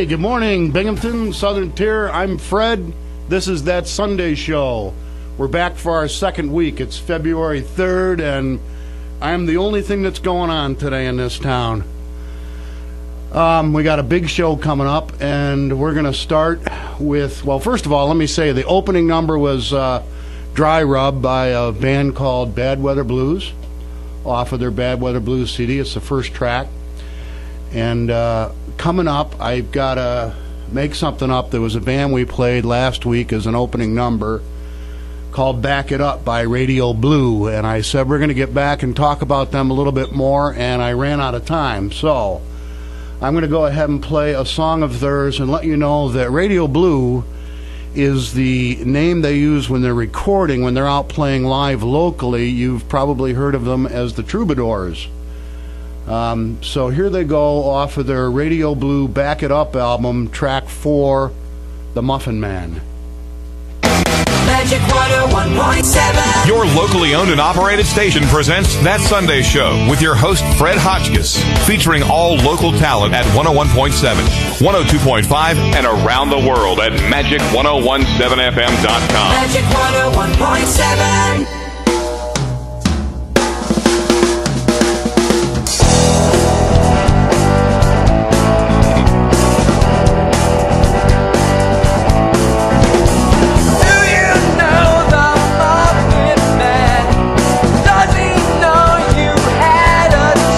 Hey, good morning, Binghamton, Southern Tier. I'm Fred. This is That Sunday Show. We're back for our second week. It's February 3rd, and I'm the only thing that's going on today in this town. We got a big show coming up, and we're going to start with, well, first of all, let me say the opening number was Dry Rub by a band called Bad Weather Blues, off of their Bad Weather Blues CD. It's the first track. And coming up, I've got to make something up. There was a band we played last week as an opening number called Back It Up by Radio Blue. And I said we're going to get back and talk about them a little bit more, and I ran out of time. So I'm going to go ahead and play a song of theirs and let you know that Radio Blue is the name they use when they're recording, when they're out playing live locally. You've probably heard of them as the Troubadours. So here they go off of their Radio Blue Back It Up album, track 4, The Muffin Man. Magic 101.7. Your locally owned and operated station presents That Sunday Show with your host, Fred Hotchkiss, featuring all local talent at 101.7, 102.5, and around the world at magic1017fm.com. Magic 101.7.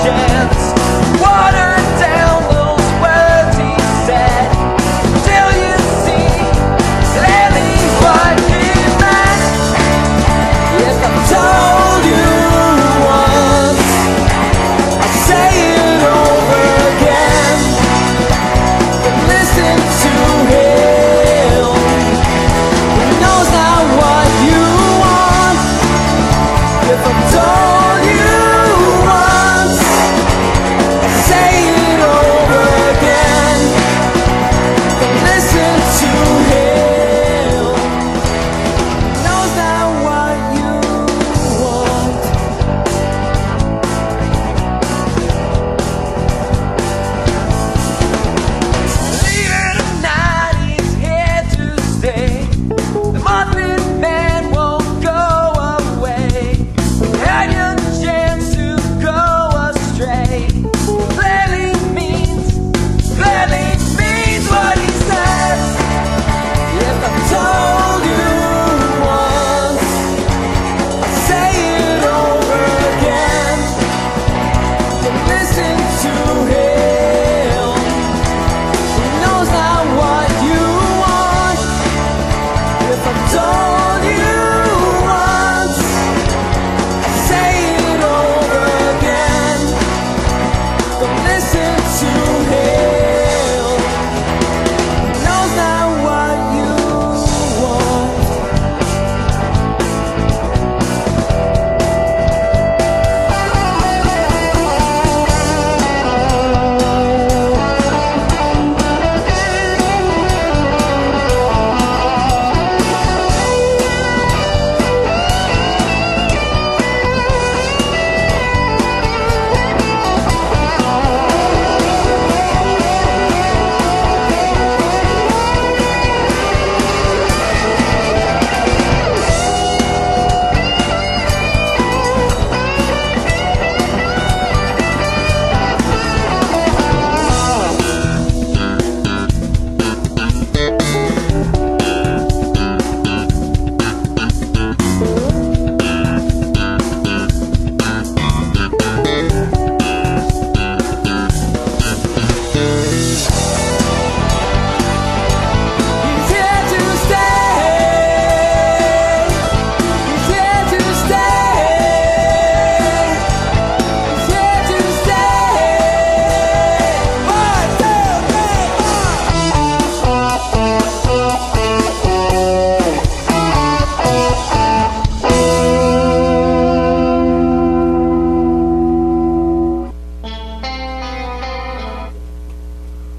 Yeah.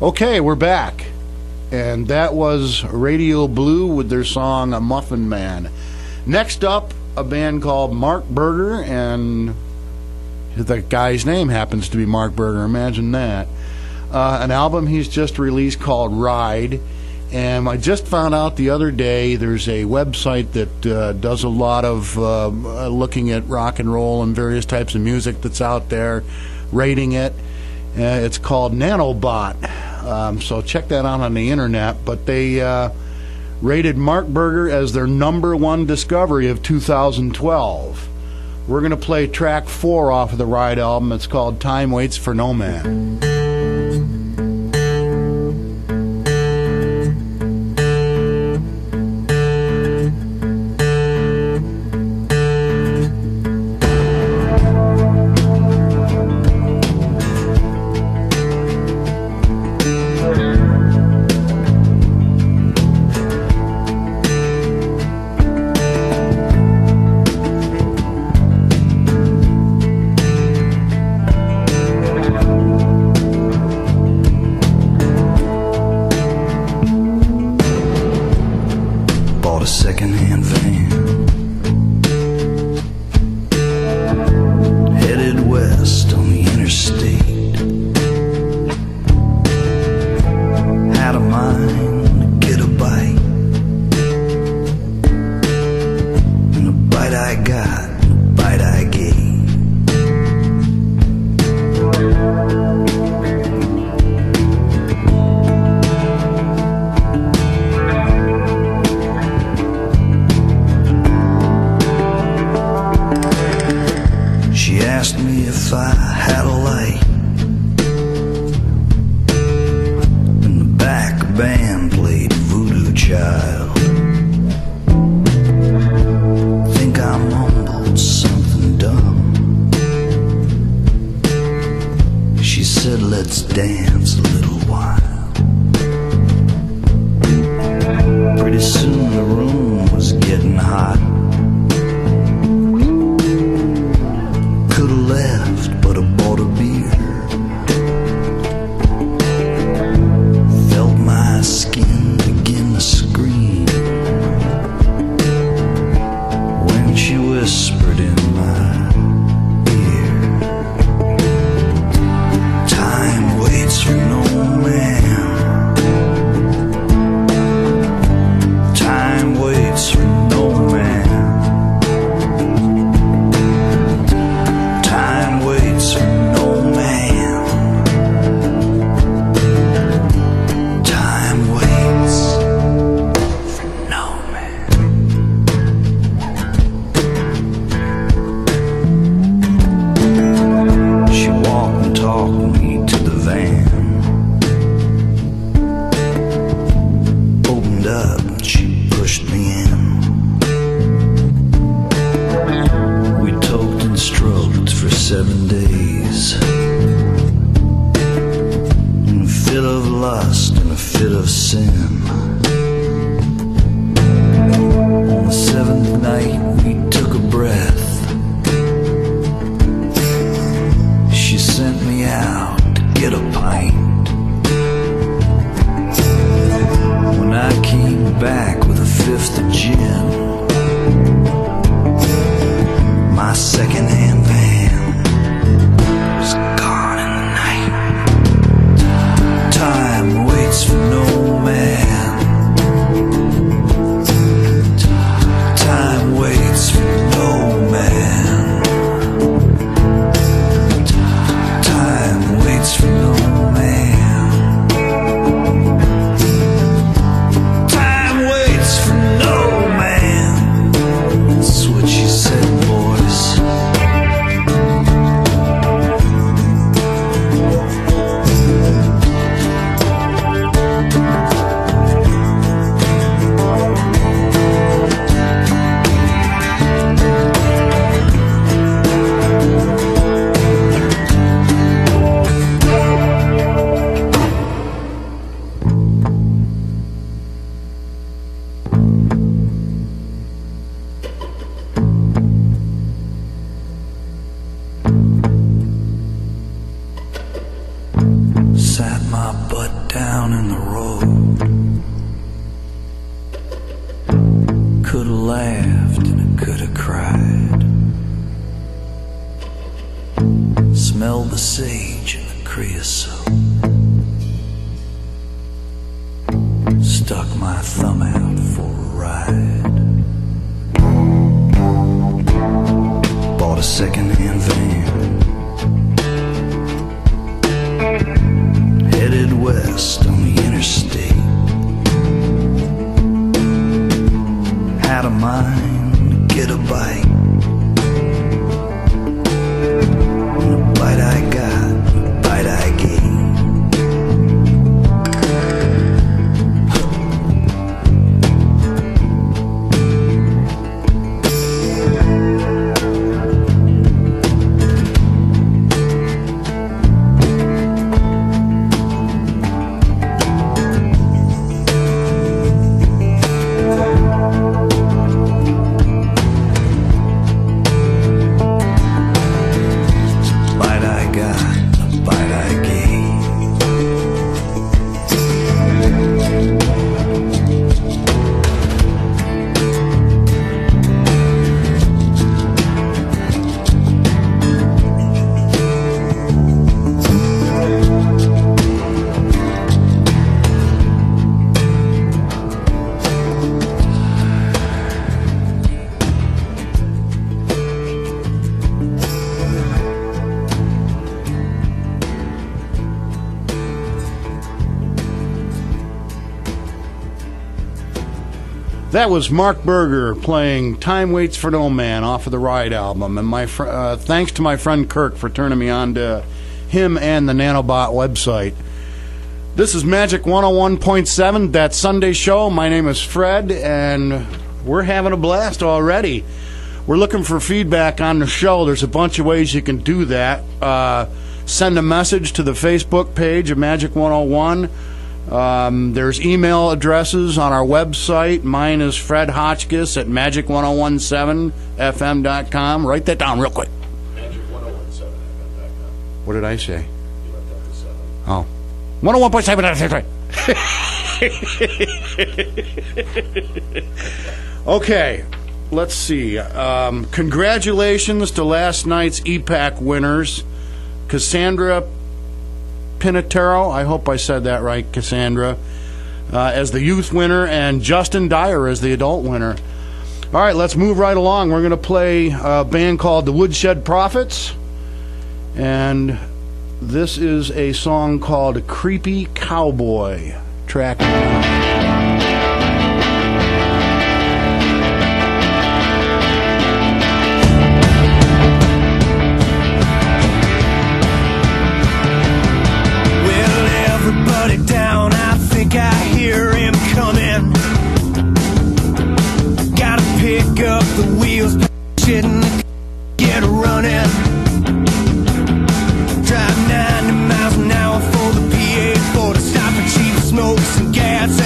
Okay, we're back. And that was Radio Blue with their song A Muffin Man. Next up, a band called Mark Berger, and the guy's name happens to be Mark Berger. Imagine that. An album he's just released called Ride. And I just found out the other day there's a website that does a lot of looking at rock and roll and various types of music that's out there, rating it. It's called Nanobot. So check that out on the internet. But they rated Mark Berger as their #1 discovery of 2012. We're going to play track 4 off of the Ride album. It's called Time Waits for No Man. That's what she said, boys. sage and the creosote. Stuck my thumb out for a ride. Bought a second-hand van. Headed west on the interstate. Had a mind to get a bite. And a bite I got, a bite I gave. That was Mark Berger playing Time Waits for No Man off of the Ride album. And my thanks to my friend Kirk for turning me on to him and the Nanobot website. This is Magic 101.7, That Sunday Show. My name is Fred, and we're having a blast already. We're looking for feedback on the show. There's a bunch of ways you can do that. Send a message to the Facebook page of Magic 101. There's email addresses on our website. Mine is Fred Hotchkiss at magic1017fm.com. Write that down real quick. Magic1017fm.com. What did I say? You left out the 7. Oh. 101.7. Okay. Let's see. Congratulations to last night's EPAC winners. Cassandra Pinatero, I hope I said that right, Cassandra, as the youth winner, and Justin Dyer as the adult winner. All right, let's move right along. We're going to play a band called the Woodshed Prophets, and this is a song called Creepy Cowboy, track 1. Down, I think I hear him coming. Gotta pick up the wheels, shit, and get running. Drive 90 miles an hour for the PA, for to stop for cheap smokes and gas.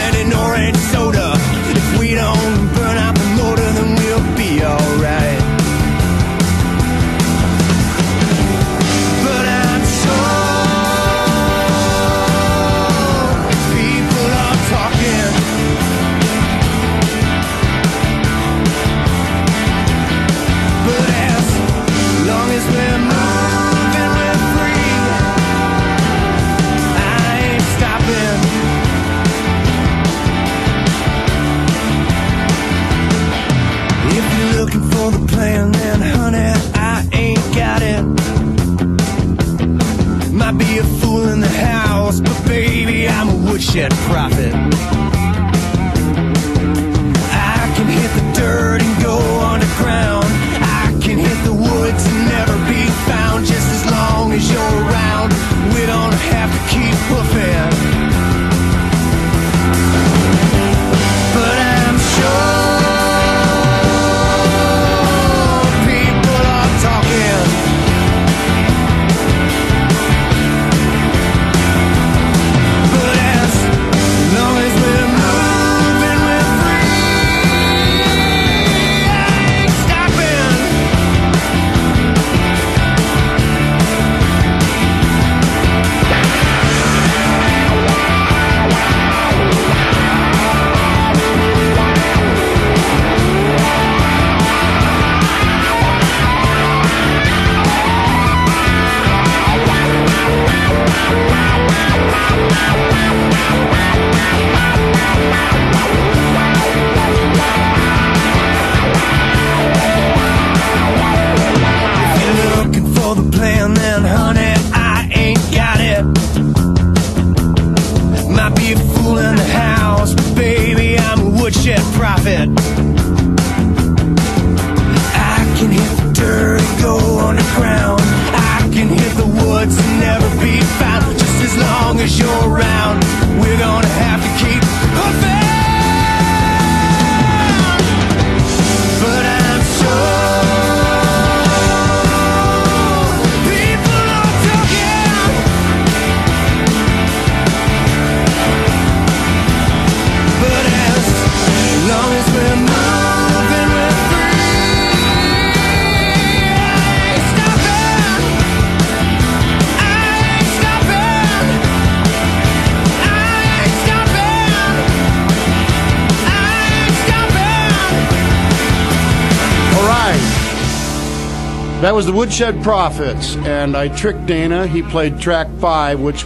That was the Woodshed Prophets, and I tricked Dana. He played track 5, which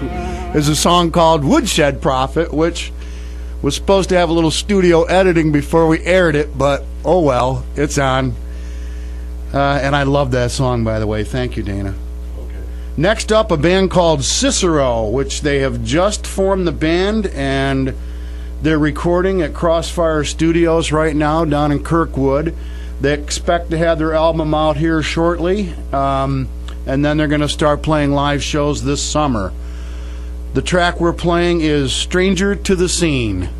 is a song called Woodshed Prophet, which was supposed to have a little studio editing before we aired it, but oh well, it's on. And I love that song, by the way. Thank you, Dana. Okay. Next up, a band called Cicero, which they have just formed the band, and they're recording at Crossfire Studios right now down in Kirkwood. They expect to have their album out here shortly, and then they're going to start playing live shows this summer. The track we're playing is Stranger to the Scene.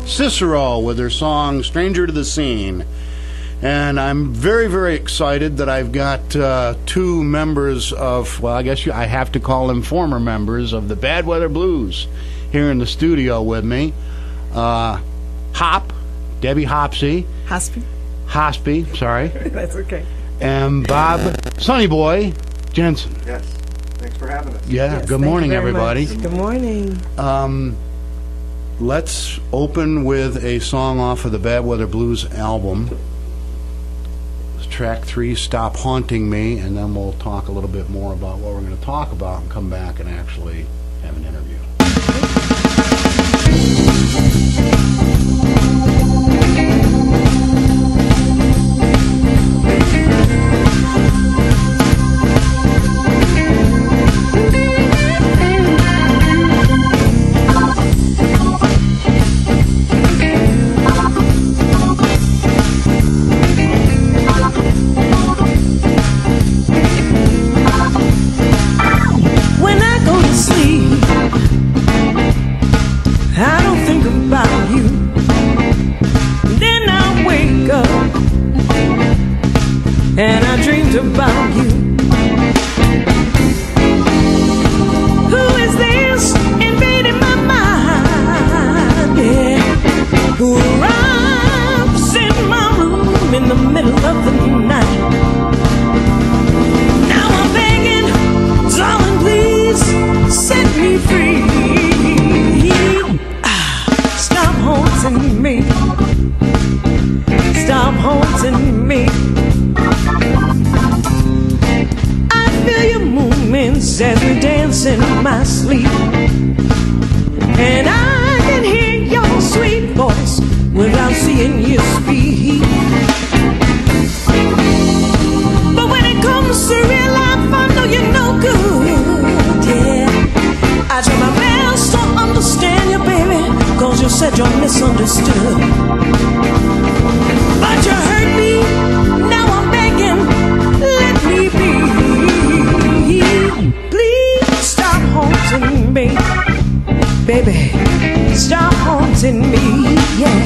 Cicero with their song Stranger to the Scene. And I'm very, very excited that I've got two members of, well, I guess I have to call them former members of the Bad Weather Blues here in the studio with me. Hop, Debbie Hopsy. Hospie, sorry. That's okay. And Bob, Sonny Boy, Jenson. Yes. Thanks for having us. Yeah, Yes, good morning, everybody. Much. Good morning. Let's open with a song off of the Bad Weather Blues album. It's track 3, Stop Haunting Me, and then we'll talk a little bit more about what we're going to talk about and come back and actually have an interview. And I dreamed about you. Who is the night. Now I'm begging, darling, please set me free. Stop haunting me. Stop haunting me. I feel your movements as we dance in my sleep, and I can hear your sweet voice without seeing you speak. But when it comes to real life, I know you're no good. Yeah, I try my best to understand you, baby, 'cause you said you're misunderstood. But you hurt me, now I'm begging, let me be. Please stop haunting me, baby, stop haunting me, yeah.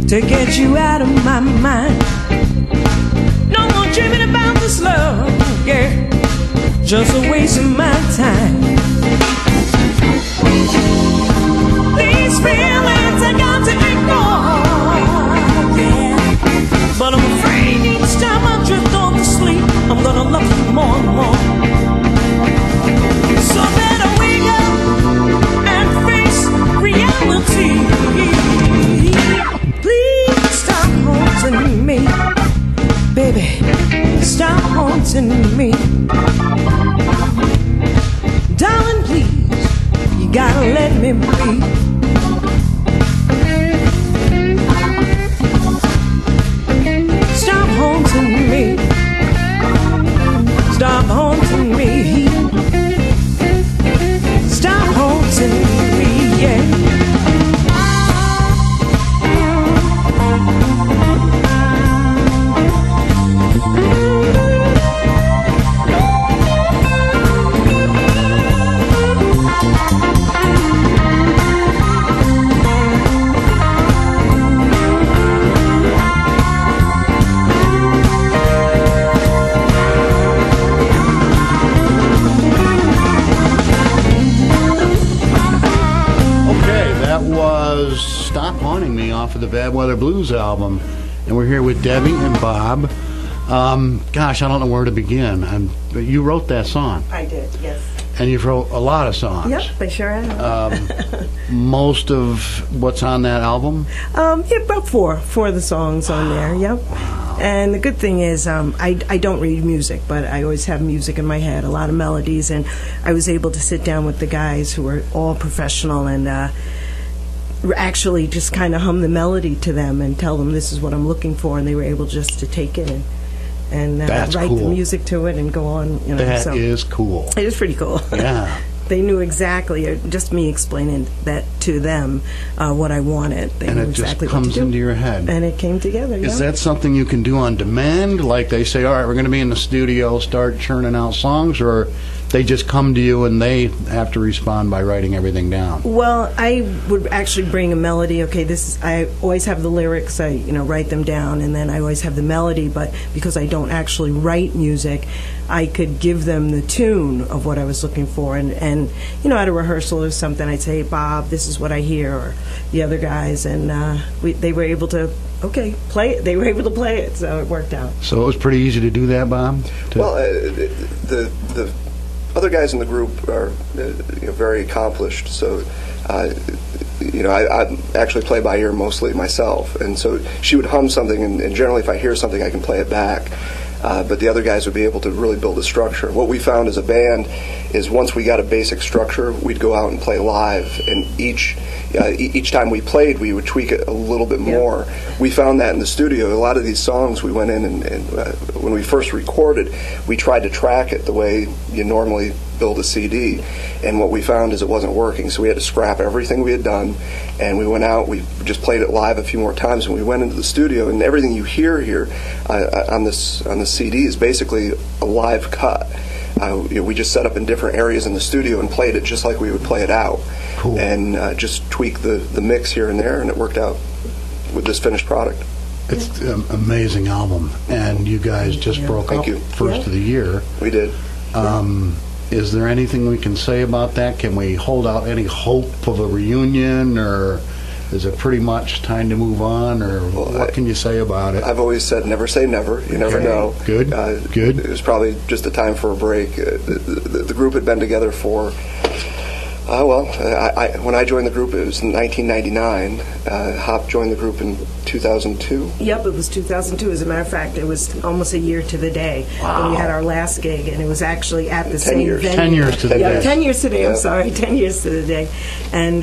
To get you out of my mind. No more dreaming about this love, yeah, just a waste of my time. These feelings I got to ignore, yeah, but I'm afraid each time I drift off to sleep, I'm gonna love you more and more. So better wake up and face reality. Me, baby, stop haunting me. Darling, please, you gotta let me be. Stop haunting me. Stop haunting me. Stop haunting me, yeah. Stop Haunting Me off of the Bad Weather Blues album, and we're here with Debbie and Bob. Gosh, I don't know where to begin. But you wrote that song. I did, yes. And you've wrote a lot of songs. Yep, I sure have. Most of what's on that album? Yeah, about four of the songs on there, yep. And the good thing is I don't read music, but I always have music in my head, a lot of melodies, and I was able to sit down with the guys who are all professional and actually just kind of hum the melody to them and tell them this is what I'm looking for, and they were able just to take it and write cool. the music to it and go on. You know, that is cool. It is pretty cool. Yeah. They knew exactly, just me explaining that to them, what I wanted. They and knew it exactly just comes what to do. into your head. And it came together. Is that something you can do on demand? Like they say, all right, we're going to be in the studio, start churning out songs, or they just come to you and they have to respond by writing everything down? Well, I would actually bring a melody. Okay, I always have the lyrics. I write them down, and then I always have the melody. But because I don't actually write music, I could give them the tune of what I was looking for. And at a rehearsal or something, I'd say, hey, Bob, this is what I hear, or the other guys, and they were able to play it. They were able to play it, so it worked out. So it was pretty easy to do that, Bob? Well, the other guys in the group are very accomplished, so I actually play by ear mostly myself, and so she would hum something, and generally if I hear something I can play it back. but the other guys would be able to really build a structure. What we found as a band is once we got a basic structure, we'd go out and play live, and each time we played, we would tweak it a little bit more. We found that in the studio. A lot of these songs, we went in and when we first recorded, we tried to track it the way you normally build a CD, and what we found is it wasn't working, so we had to scrap everything we had done, and we went out, we just played it live a few more times, and we went into the studio, and everything you hear here on the CD is basically a live cut. We just set up in different areas in the studio and played it just like we would play it out. Cool. And just tweak the mix here and there, and it worked out with this finished product. It's an amazing album, and you guys just broke up first of the year. We did. Is there anything we can say about that? Can we hold out any hope of a reunion, or is it pretty much time to move on, or what can you say about it? I've always said never say never. You never know. Good. Good. It was probably just a time for a break. The group had been together for, when I joined the group, it was in 1999. Hop joined the group in 2002. Yep, it was 2002. As a matter of fact, it was almost a year to the day when we had our last gig, and it was actually at the same venue. 10 years to the day. 10 years today, I'm sorry, 10 years to the day. And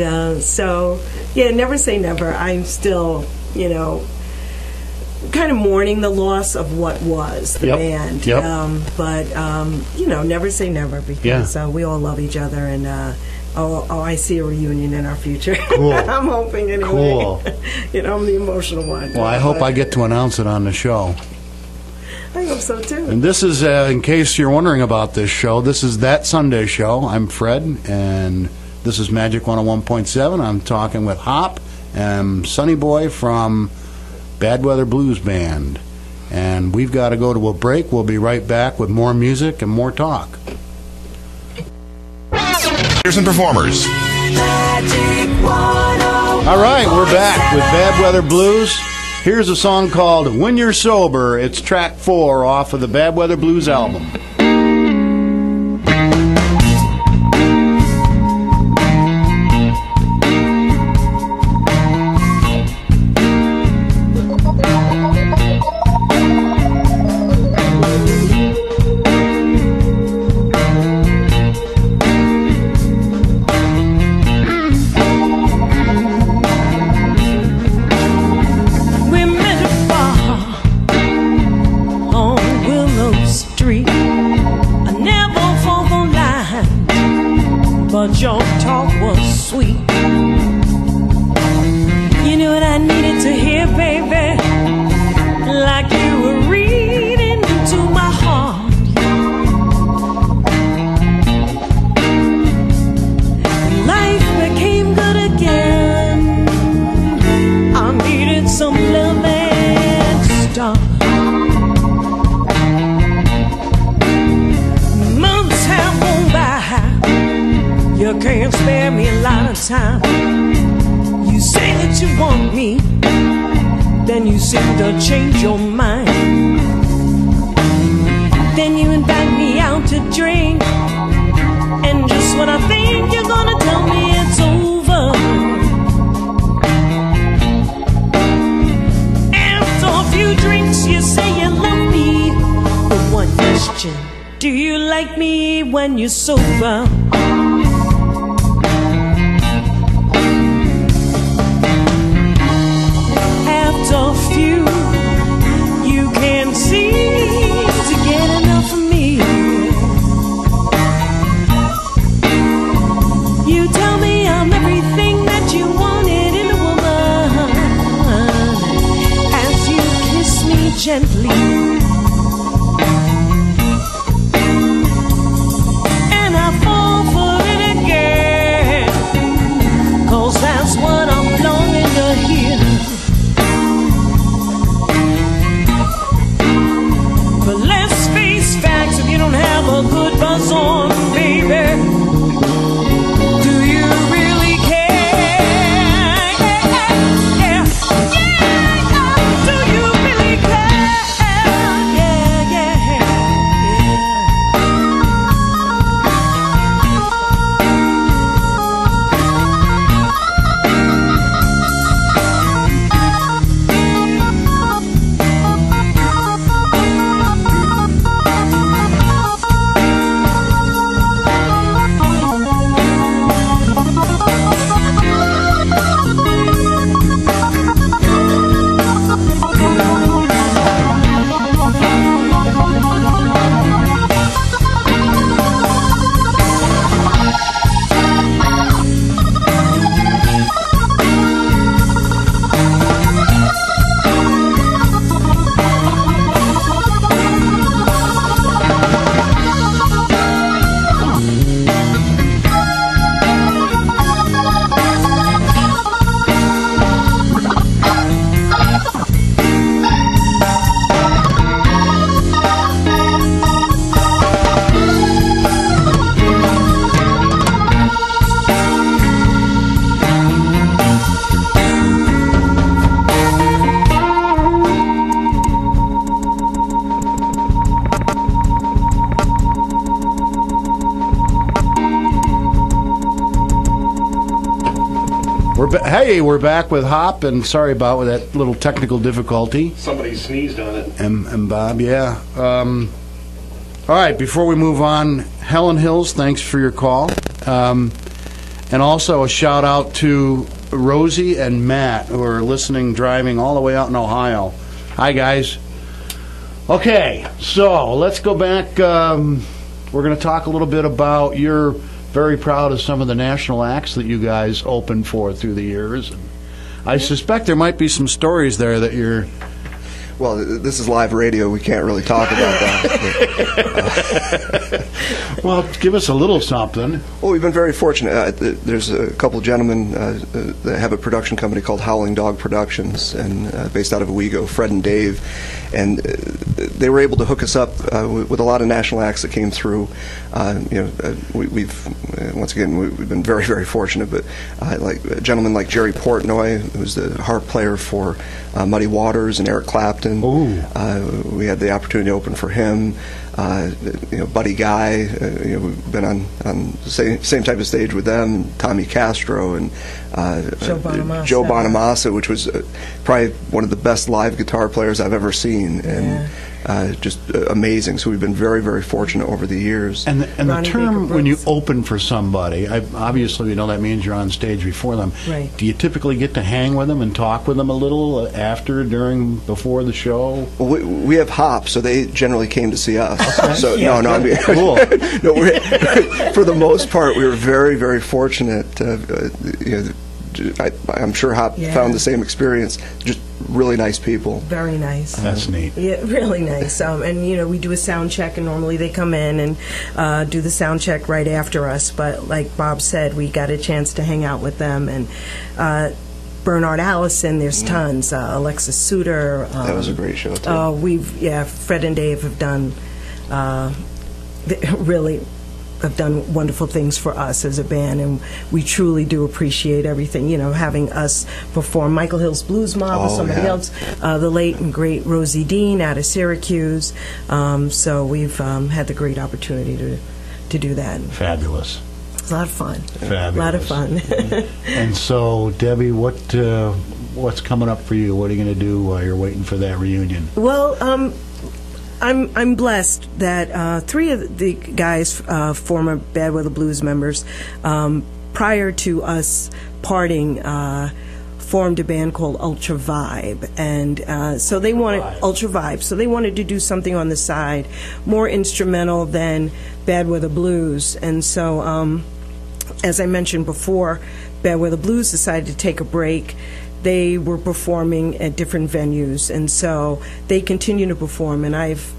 never say never. I'm still, kind of mourning the loss of what was the band. Yep. Never say never, because we all love each other, and I see a reunion in our future. Cool. I'm hoping anyway. Cool. I'm the emotional one. Well, I hope I get to announce it on the show. I hope so, too. And this is, in case you're wondering about this show, this is That Sunday Show. I'm Fred, and this is Magic 101.7. I'm talking with Hop and Sonny Boy from Bad Weather Blues Band. And we've got to go to a break. We'll be right back with more music and more talk. Here's some performers. All right, we're back with Bad Weather Blues. Here's a song called When You're Sober. It's track 4 off of the Bad Weather Blues album. But your talk was sweet. You knew what I needed to hear, baby, like you were reading into my heart. Life became good again. I needed some love and start. Months have gone by. You can't spare me a lot of time. You say that you want me, then you seem to change your mind. Then you invite me out to drink, and just when I think you're gonna tell me it's over, after a few drinks you say you love me. But one question, do you like me when you're sober? You can't seem to get enough of me. You tell me I'm everything that you wanted in a woman, as you kiss me gently, and I fall for we're back with Hop, and sorry about that little technical difficulty. Somebody sneezed on it. And Bob, yeah. All right, before we move on, Helen Hills, thanks for your call. And also a shout out to Rosie and Matt, who are listening, driving all the way out in Ohio. Hi, guys. Okay, so let's go back. We're going to talk a little bit about, you're very proud of some of the national acts that you guys opened for through the years. And I suspect there might be some stories there that you're... Well, this is live radio. We can't really talk about that. Well, give us a little something. Well, we've been very fortunate. There's a couple of gentlemen that have a production company called Howling Dog Productions, and based out of Owego, Fred and Dave, and they were able to hook us up with a lot of national acts that came through. We've been very, very fortunate. But like a gentleman like Jerry Portnoy, who's the harp player for Muddy Waters, and Eric Clapton. We had the opportunity to open for him. Buddy Guy, we've been on the same type of stage with them. Tommy Castro and Joe Bonamassa, which was probably one of the best live guitar players I've ever seen, and just amazing. So we've been very, very fortunate over the years. And the term when you open for somebody, obviously we know that means you're on stage before them. Right. Do you typically get to hang with them and talk with them a little after, during, before the show? Well, we have Hop, so they generally came to see us. Okay. So Yeah, no, I mean, cool. no, for the most part, we were very, very fortunate. I'm sure Hop found the same experience. Just really nice people. Very nice. That's neat. Yeah, really nice. And we do a sound check, and normally they come in and do the sound check right after us. But like Bob said, we got a chance to hang out with them, and Bernard Allison. There's tons. Alexis Suter. That was a great show too. Fred and Dave have done really have done wonderful things for us as a band, and we truly do appreciate everything, having us perform. Michael Hill's Blues Mob with somebody else, the late and great Rosie Dean out of Syracuse. So we've had the great opportunity to do that. Fabulous. It's a lot of fun. Fabulous. A lot of fun. And so, Debbie, what's coming up for you? What are you going to do while you're waiting for that reunion? Well, I'm blessed that three of the guys, former Bad Weather Blues members, prior to us parting, formed a band called Ultra Vibe, and so they wanted Ultra Vibe. So they wanted to do something on the side, more instrumental than Bad Weather Blues. And so, as I mentioned before, Bad Weather Blues decided to take a break. They were performing at different venues, and so they continue to perform, and I've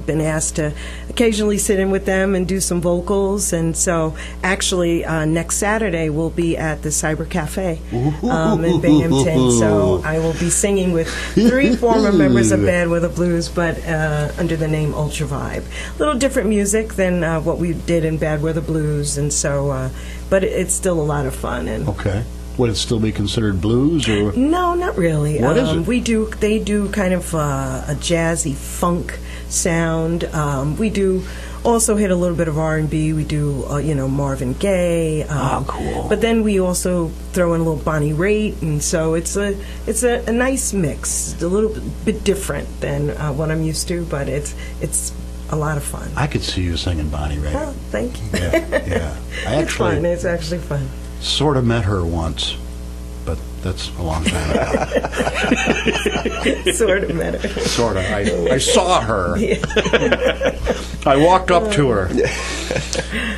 been asked to occasionally sit in with them and do some vocals. And so actually next Saturday we'll be at the Cyber Cafe in Binghamton, so I will be singing with three former members of Bad Weather Blues, but under the name Ultra Vibe. A little different music than what we did in Bad Weather Blues, and so but it's still a lot of fun. And okay. Would it still be considered blues, or no? Not really. What is it? They do kind of a jazzy funk sound. We do also hit a little bit of R&B. We do Marvin Gaye. Cool. But then we also throw in a little Bonnie Raitt, and so it's a nice mix. It's a little bit different than what I'm used to, but it's a lot of fun. I could see you singing Bonnie Raitt. Oh, thank you. Yeah. It's fun. It's actually fun. Sort of met her once, but that's a long time ago. Sort of met her. Sort of. I saw her. Yeah. I walked up to her.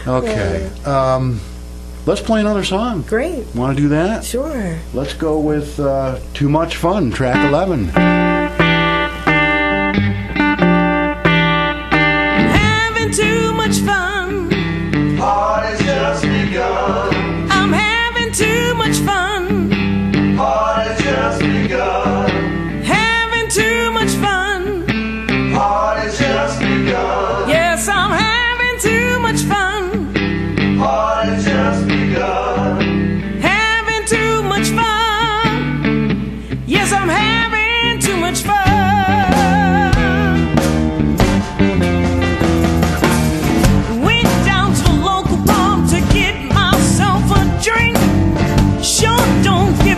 Okay. Let's play another song. Great. Want to do that? Sure. Let's go with Too Much Fun, track 11. Having too much fun. Party's just begun. I'm having too much fun. Party's just begun. Having too much fun. Party's just begun. Yes, I'm having too much fun. Party's just begun. Having too much fun. Yes, I'm having too much fun. Went down to the local pub to get myself a drink. Sure don't give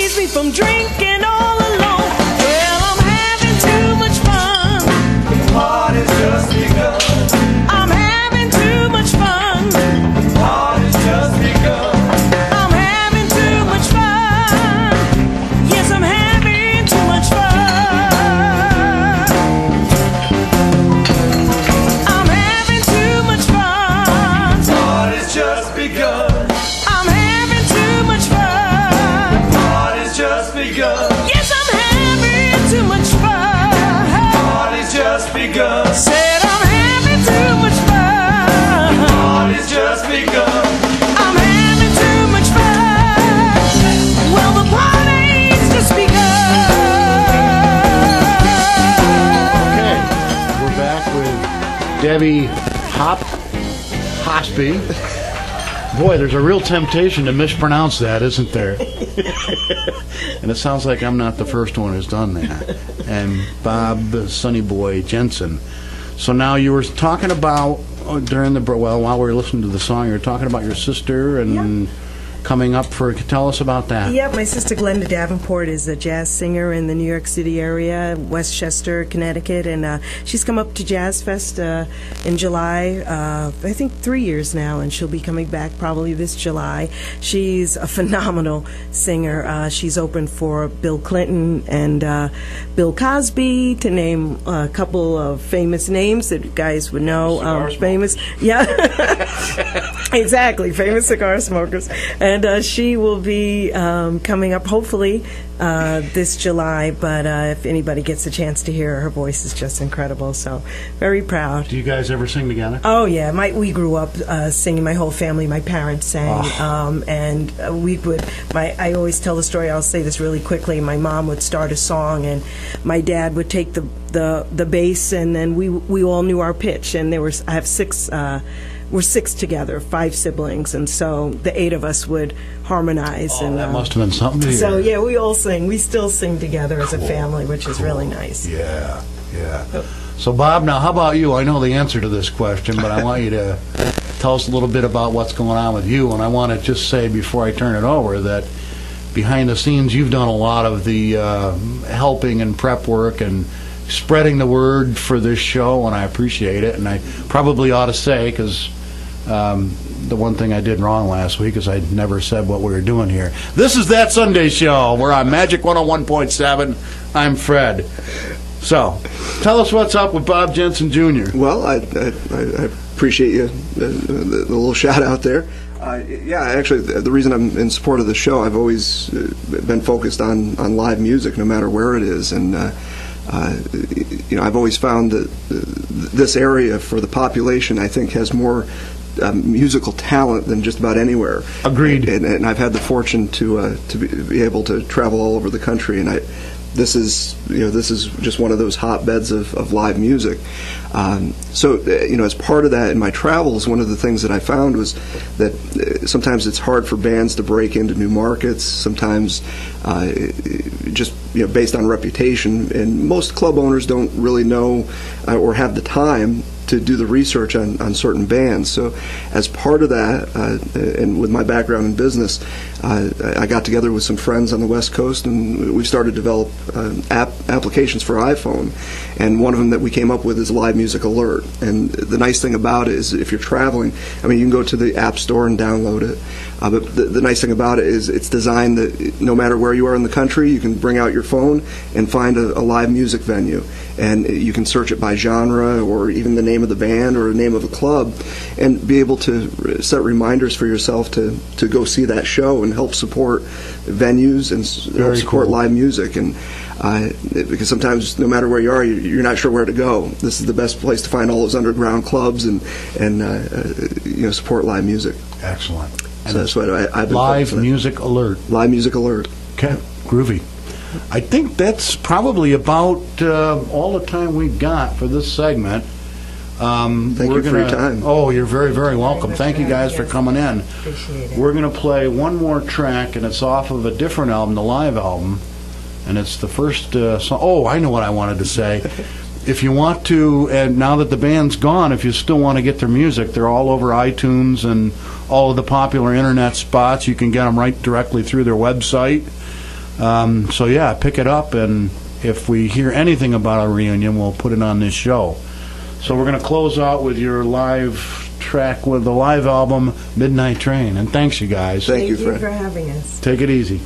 saves me from drinking all alone. Well, I'm having too much fun. The party's just begun. I'm having too much fun. The party's just begun. I'm having too much fun. Yes, I'm having too much fun. I'm having too much fun. The party's just begun. I'm having too much fun. The party's just begun. Yes, I'm having too much fun. The party's just begun. Said I'm having too much fun. The party's just begun. I'm having too much fun. Well, the party's just begun. Okay, we're back with Debbie Hospie. Boy, there's a real temptation to mispronounce that, isn't there? And it sounds like I'm not the first one who's done that. And Bob, Sonny Boy, Jenson. So now you were talking about during the while we were listening to the song, you were talking about your sister and coming up for. Tell us about that. Yep, my sister Glenda Davenport is a jazz singer in the New York City area, Westchester, Connecticut, and she's come up to Jazz Fest in July, I think 3 years now, and she'll be coming back probably this July. She's a phenomenal singer. She's opened for Bill Clinton and Bill Cosby, to name a couple of famous names that you guys would know. Famous, yeah, exactly, famous cigar smokers. And she will be coming up hopefully this July, but if anybody gets a chance to hear her, her voice is just incredible, so very proud. Do you guys ever sing together? Oh yeah, we grew up singing. My whole family, my parents sang, and we would. I always tell the story. I'll say this really quickly. My mom would start a song, and my dad would take the bass, and then we all knew our pitch. And I have six. We're six together, 5 siblings, and so the 8 of us would harmonize. Oh, and that must have been something to hear. So yeah, we all sing. We still sing together as a family, which is really nice. Yeah. So Bob, now how about you? I know the answer to this question, but I want you to tell us a little bit about what's going on with you. And I want to just say before I turn it over that behind the scenes you've done a lot of the helping and prep work and spreading the word for this show, and I appreciate it. And I probably ought to say, because the one thing I did wrong last week is I never said what we were doing here. This is That Sunday Show. We're on Magic 101.7. I'm Fred. So, tell us what's up with Bob Jenson Jr. Well, I appreciate you, the little shout out there. Yeah, actually, the reason I'm in support of the show, I've always been focused on live music, no matter where it is, and I've always found that this area for the population, I think, has more musical talent than just about anywhere. Agreed. And I've had the fortune to be able to travel all over the country, and this is just one of those hotbeds of live music. So as part of that in my travels, one of the things that I found was that sometimes it's hard for bands to break into new markets. Sometimes just based on reputation, and most club owners don't really know or have the time to do the research on certain bands. So as part of that, and with my background in business, I got together with some friends on the West Coast, and we started to develop applications for iPhone. And one of them that we came up with is Live Music Alert. And the nice thing about it is if you're traveling, I mean, you can go to the App Store and download it. But the nice thing about it is it's designed that no matter where you are in the country, you can bring out your phone and find a live music venue. And you can search it by genre or even the name of the band or the name of a club, and be able to set reminders for yourself to go see that show and help support venues and help support live music. And because sometimes, no matter where you are, you're not sure where to go. This is the best place to find all those underground clubs and support live music. Excellent. And so that's what I've been Live Music Alert. Live Music Alert. Okay, groovy. I think that's probably about all the time we've got for this segment. Thank you for your time. Oh, you're very, very welcome. Thank you guys for coming in. Appreciate it. We're going to play one more track, and it's off of a different album, the live album, and it's the first song. Oh, I know what I wanted to say. If you want to, and now that the band's gone, if you still want to get their music, they're all over iTunes and all of the popular internet spots. You can get them right directly through their website. So yeah, pick it up, and if we hear anything about a reunion, we'll put it on this show. So we're going to close out with your live track with the live album, Midnight Train. And thanks, you guys. Thank you, Fred. for having us. Take it easy.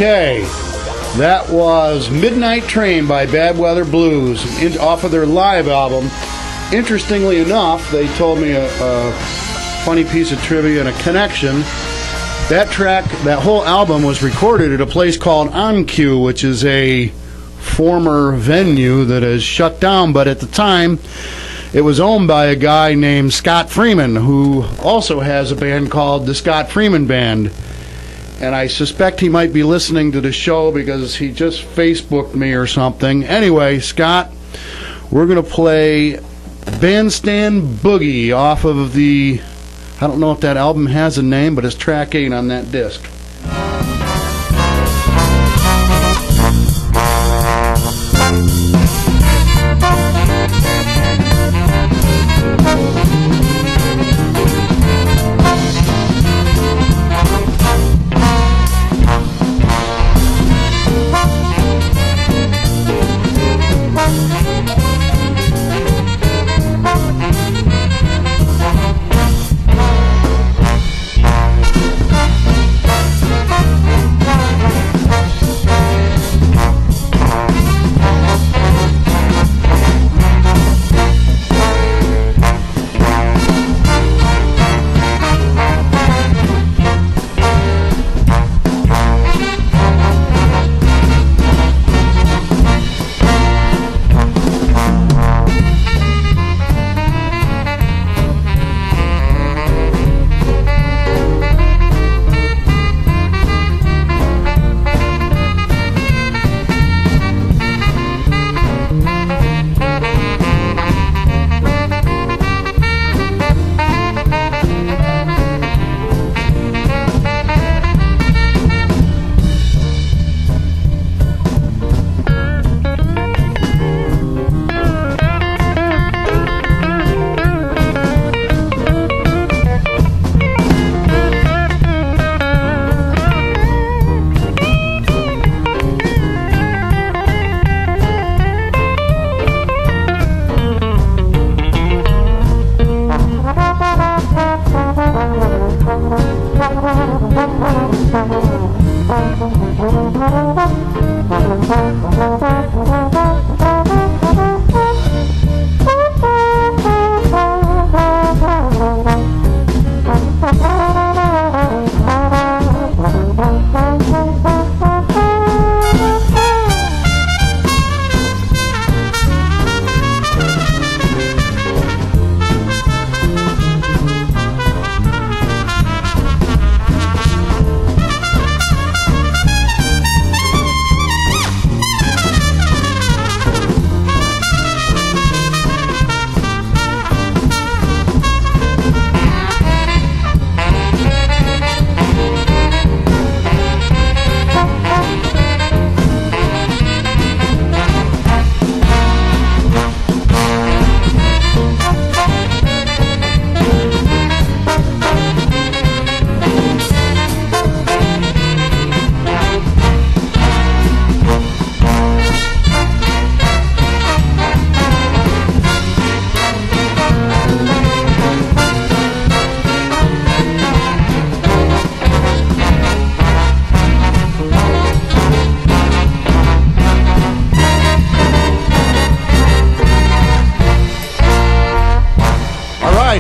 Okay, that was Midnight Train by Bad Weather Blues off of their live album. Interestingly enough, they told me a funny piece of trivia and a connection. That track, that whole album was recorded at a place called On Q, which is a former venue that is shut down, but at the time it was owned by a guy named Scott Freeman, who also has a band called the Scott Freeman Band. And I suspect he might be listening to the show because he just Facebooked me or something. Anyway, Scott, we're going to play Bandstand Boogie off of the, I don't know if that album has a name, but it's track 8 on that disc.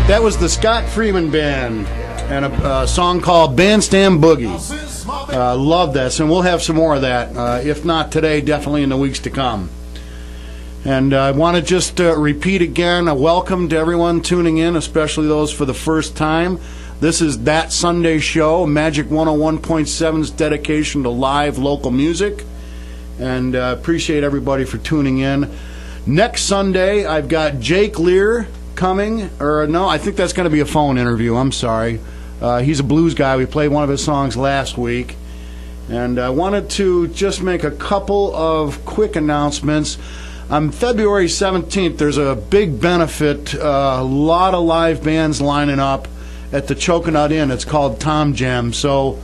That was the Scott Freeman Band and a song called Bandstand Boogie. Love that, and we'll have some more of that. If not today, definitely in the weeks to come. And I want to just repeat again a welcome to everyone tuning in, especially those for the first time. This is That Sunday Show, Magic 101.7's dedication to live local music. And appreciate everybody for tuning in. Next Sunday, I've got Jake Lear coming, or no, I think that's going to be a phone interview. I'm sorry. He's a blues guy. We played one of his songs last week. And I wanted to just make a couple of quick announcements. On February 17th, there's a big benefit, a lot of live bands lining up at the Coconut Inn. It's called Tom Jam. So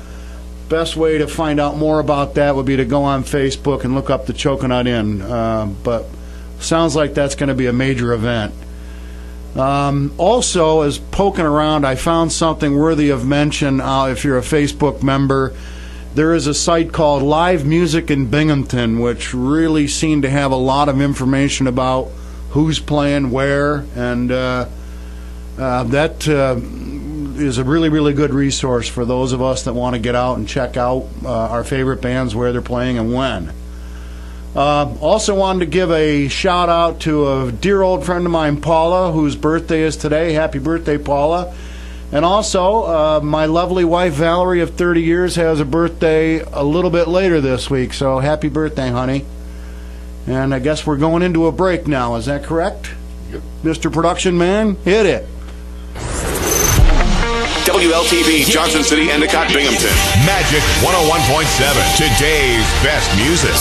best way to find out more about that would be to go on Facebook and look up the Coconut Inn. But sounds like that's going to be a major event. Also, as poking around, I found something worthy of mention if you're a Facebook member. there is a site called Live Music in Binghamton, which really seemed to have a lot of information about who's playing where, and that is a really, really good resource for those of us that want to get out and check out our favorite bands, where they're playing and when. Also wanted to give a shout out to a dear old friend of mine, Paula, whose birthday is today. Happy birthday, Paula. And also, my lovely wife, Valerie, of 30 years, has a birthday a little bit later this week. So happy birthday, honey. And I guess we're going into a break now. Is that correct? Yep. Mr. Production Man, hit it. WLTV, Johnson City, Endicott, Binghamton. Magic 101.7. Today's best music.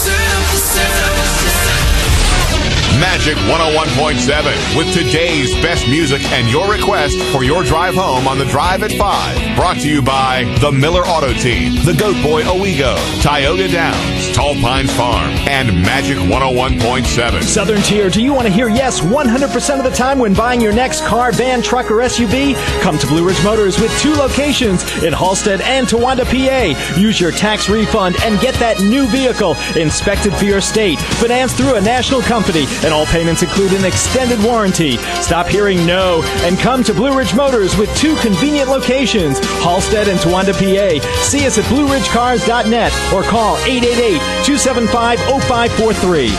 Magic 101.7 with today's best music and your request for your drive home on the Drive at 5. Brought to you by the Miller Auto Team, the Goat Boy Owego, Tioga Downs, Tall Pines Farm, and Magic 101.7. Southern Tier, do you want to hear yes 100% of the time when buying your next car, van, truck, or SUV? Come to Blue Ridge Motors with 2 locations in Halstead and Towanda, PA. Use your tax refund and get that new vehicle inspected for your state, financed through a national company, and all payments include an extended warranty. Stop hearing no and come to Blue Ridge Motors with 2 convenient locations, Halstead and Towanda, PA. See us at BlueRidgeCars.net or call 888-275-0543.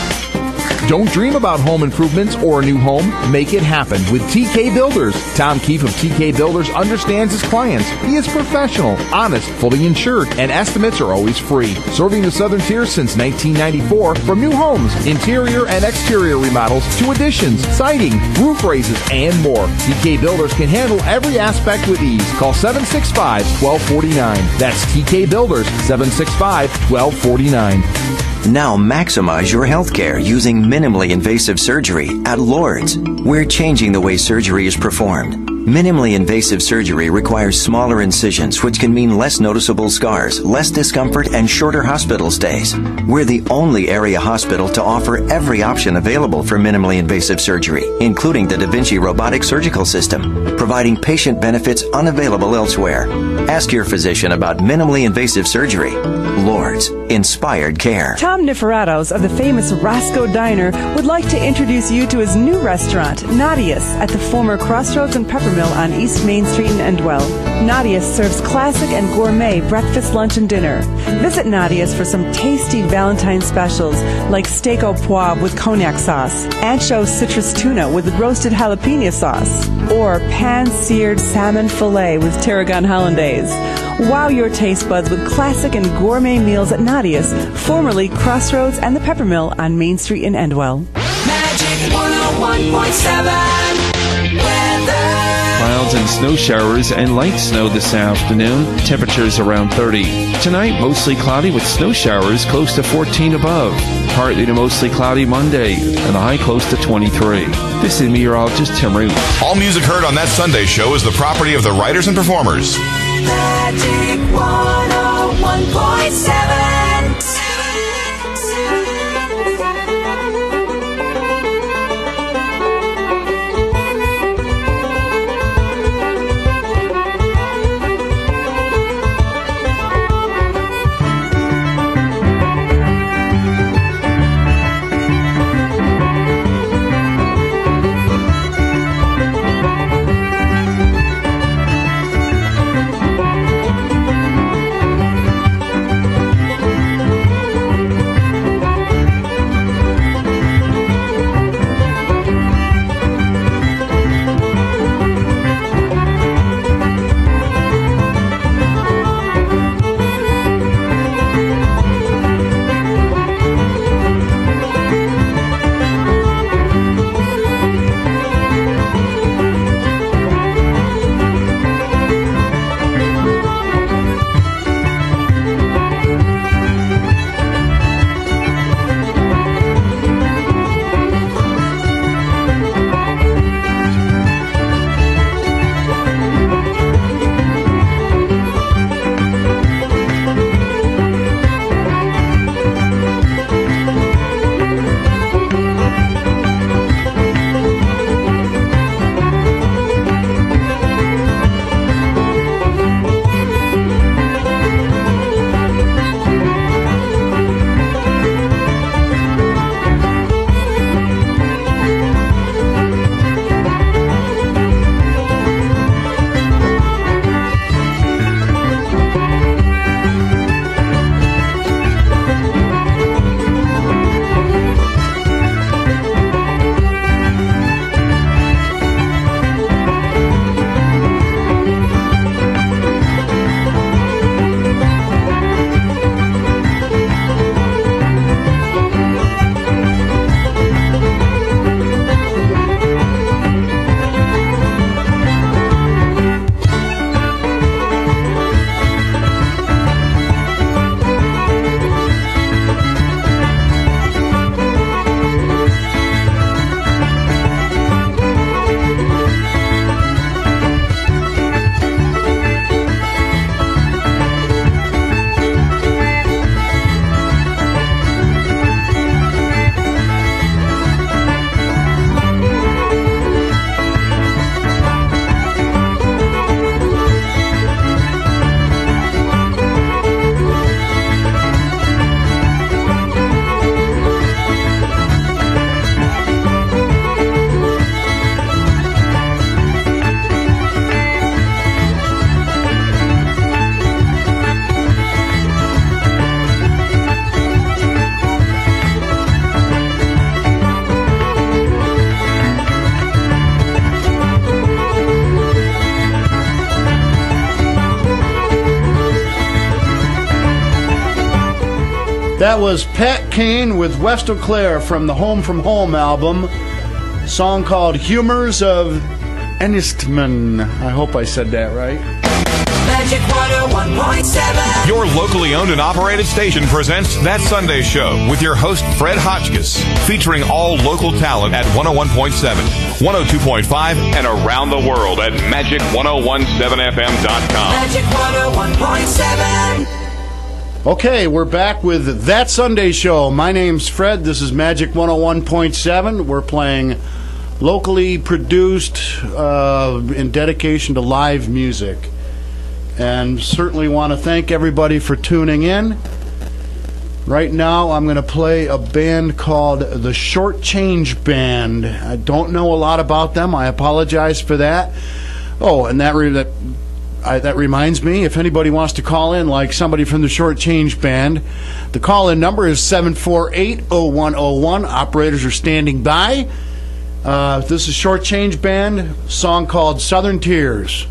Don't dream about home improvements or a new home. Make it happen with TK Builders. Tom Keefe of TK Builders understands his clients. He is professional, honest, fully insured, and estimates are always free. Serving the Southern Tier since 1994, from new homes, interior and exterior remodels to additions, siding, roof raises, and more. TK Builders can handle every aspect with ease. Call 765-1249. That's TK Builders, 765-1249. Now maximize your health care using minimally invasive surgery at Lord's. We're changing the way surgery is performed. Minimally invasive surgery requires smaller incisions, which can mean less noticeable scars, less discomfort, and shorter hospital stays. We're the only area hospital to offer every option available for minimally invasive surgery, including the Da Vinci robotic surgical system, providing patient benefits unavailable elsewhere. Ask your physician about minimally invasive surgery. Lord's, inspired care. Tom Niferatos of the famous Roscoe Diner would like to introduce you to his new restaurant, Nadia's, at the former Crossroads and Peppermill on East Main Street in Endwell. Nadia's serves classic and gourmet breakfast, lunch, and dinner. Visit Nadia's for some tasty Valentine specials like steak au poivre with cognac sauce, ancho citrus tuna with roasted jalapeno sauce, or pan-seared salmon fillet with tarragon hollandaise. Wow your taste buds with classic and gourmet meals at Nadia's, formerly Crossroads and the Peppermill on Main Street in Endwell. Magic 101.7 weather. Clouds and snow showers and light snow this afternoon. Temperatures around 30. Tonight, mostly cloudy with snow showers close to 14 above. Partly to mostly cloudy Monday and a high close to 23. This is meteorologist Tim Root. All music heard on That Sunday Show is the property of the writers and performers. Magic 101.7. That was Pat Kane with West Eau Claire from the Home From Home album. A song called Humors of Enistman. I hope I said that right. Magic 101.7. Your locally owned and operated station presents That Sunday Show with your host, Fred Hotchkiss, featuring all local talent at 101.7, 102.5, and around the world at magic1017fm.com. Magic 101.7. Okay, we're back with That Sunday Show. My name's Fred. This is Magic 101.7. We're playing locally produced in dedication to live music. And certainly want to thank everybody for tuning in. Right now, I'm going to play a band called the Short Change Band. I don't know a lot about them. I apologize for that. Oh, and that reminds me, if anybody wants to call in, like somebody from the Short Change Band, the call-in number is 748-0101. Operators are standing by. This is Short Change Band, song called Southern Tears.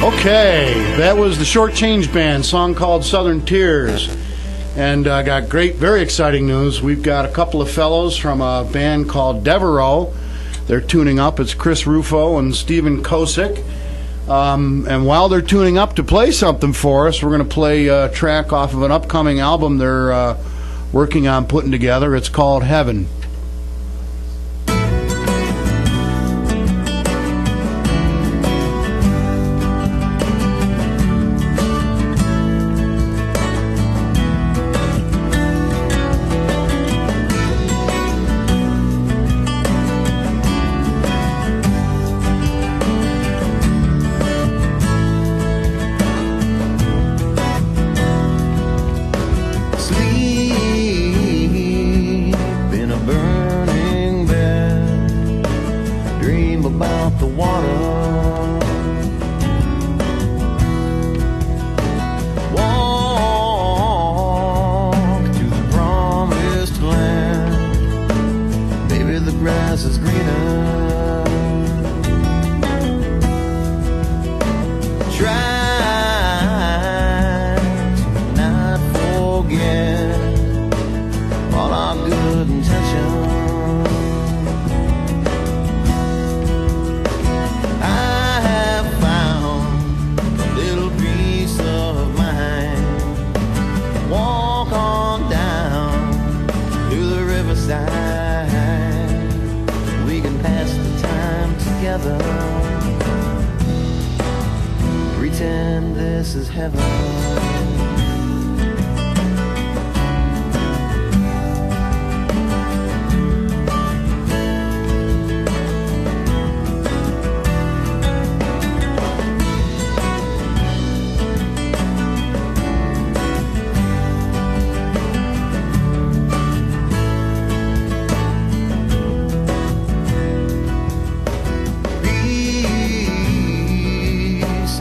Okay, that was the Short Change Band, song called Southern Tears. And I got great, very exciting news. We've got a couple of fellows from a band called Deveroe. They're tuning up. It's Chris Ruffo and Stephen Kocich. And while they're tuning up to play something for us, we're going to play a track off of an upcoming album they're working on putting together. It's called Heaven.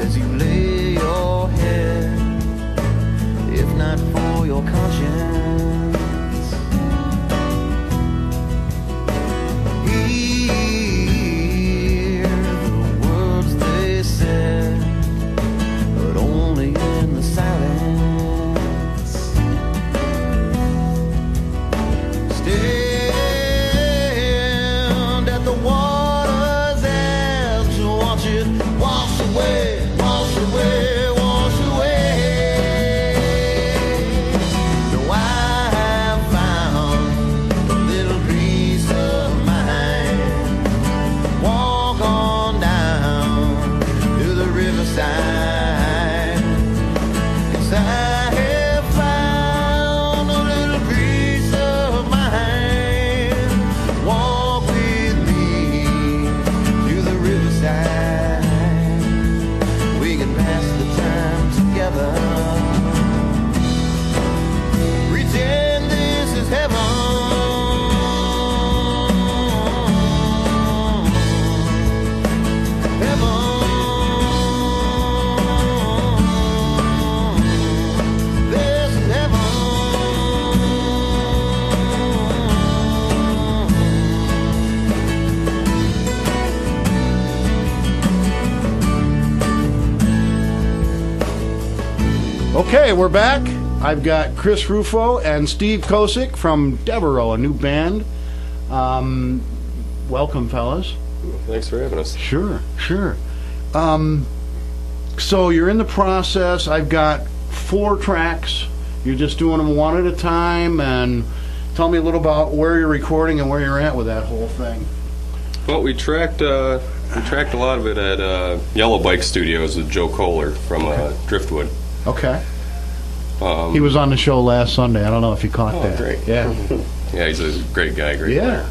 says you lay your head, if not for your conscience. Hear the words they said, but only in the silence. Stand at the water's edge, watch it wash away, wash away, wash away. Now I have found a little piece of mine. Walk on down to the riverside. Yes, I have found a little piece of mine. Walk with me to the riverside. We can pass the time together. Pretend this is heaven. This is heaven. Okay, we're back. I've got Chris Ruffo and Steve Kocich from Deveroe, a new band. Welcome, fellas. Thanks for having us. Sure, sure. So you're in the process. I've got 4 tracks. You're just doing them one at a time, and tell me a little about where you're recording and where you're at with that whole thing. Well, we tracked a lot of it at Yellow Bike Studios with Joe Kohler from Driftwood. Okay. He was on the show last Sunday. I don't know if you caught that. Great. Yeah. Yeah, he's a great guy, great player.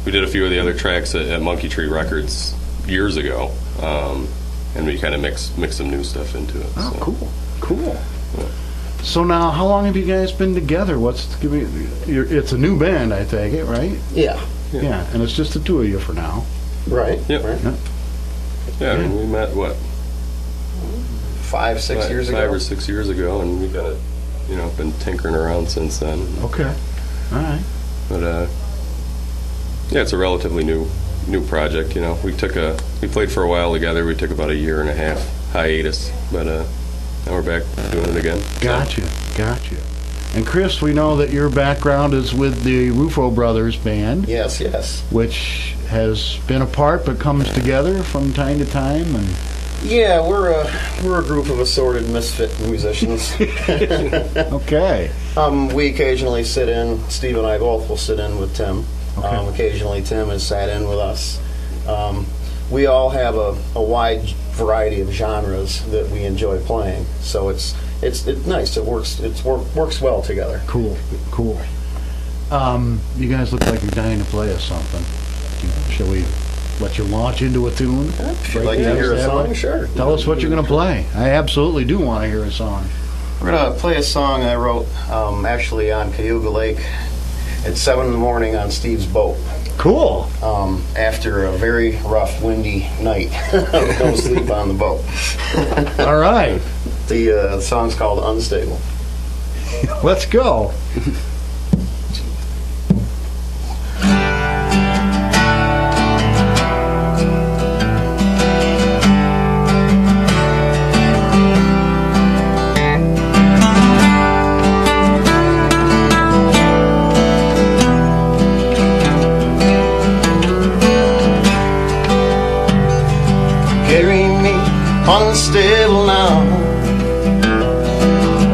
We did a few of the other tracks at Monkey Tree Records years ago, and we kind of mixed some new stuff into it. Oh, so. cool. Yeah. So now, how long have you guys been together? It's a new band, I take it, right? Yeah. Yeah, and it's just the 2 of you for now. Right. Yep. Right. Yeah, I mean, we met, what? 5, 6 years ago. 5 or 6 years ago, and we've got been tinkering around since then. Okay. All right. But yeah, it's a relatively new project. We played for a while together. We took about a 1.5 year hiatus, but now we're back doing it again. Gotcha. And Chris, we know that your background is with the Ruffo Brothers band. Yes. Which has been apart but comes together from time to time, and yeah, we're a group of assorted misfit musicians. Okay. We occasionally sit in. Steve and I both will sit in with Tim. Okay. Occasionally, Tim has sat in with us. We all have a wide variety of genres that we enjoy playing. So it's nice. It works well together. Cool. You guys look like you're dying to play us something. Shall we let you launch into a tune? If you'd like to hear a song, sure. Tell us what you're going to play. I absolutely do want to hear a song. We're going to play a song I wrote actually on Cayuga Lake at 7 in the morning on Steve's boat. Cool. After a very rough, windy night. Don't sleep on the boat. All right. The song's called Unstable. Let's go. Unstable now.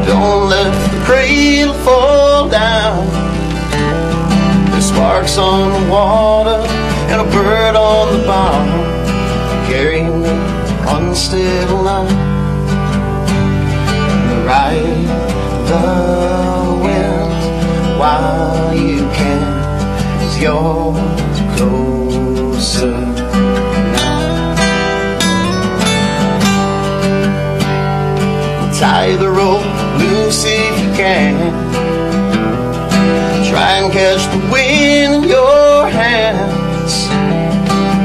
Don't let the cradle fall down. There's sparks on the water and a bird on the bow. Carry me unstable now. Ride the wind while you can, 'cause you're closer. Tie the rope loose if you can. Try and catch the wind in your hands.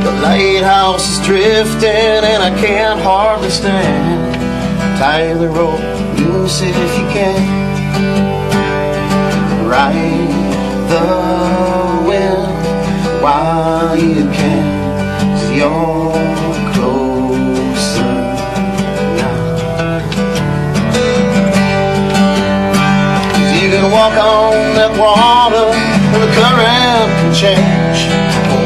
But lighthouse is drifting and I can't hardly stand. Tie the rope loose if you can. Ride the wind while you can. 'Cause you're closer now. 'Cause you can walk on that water and the current can change.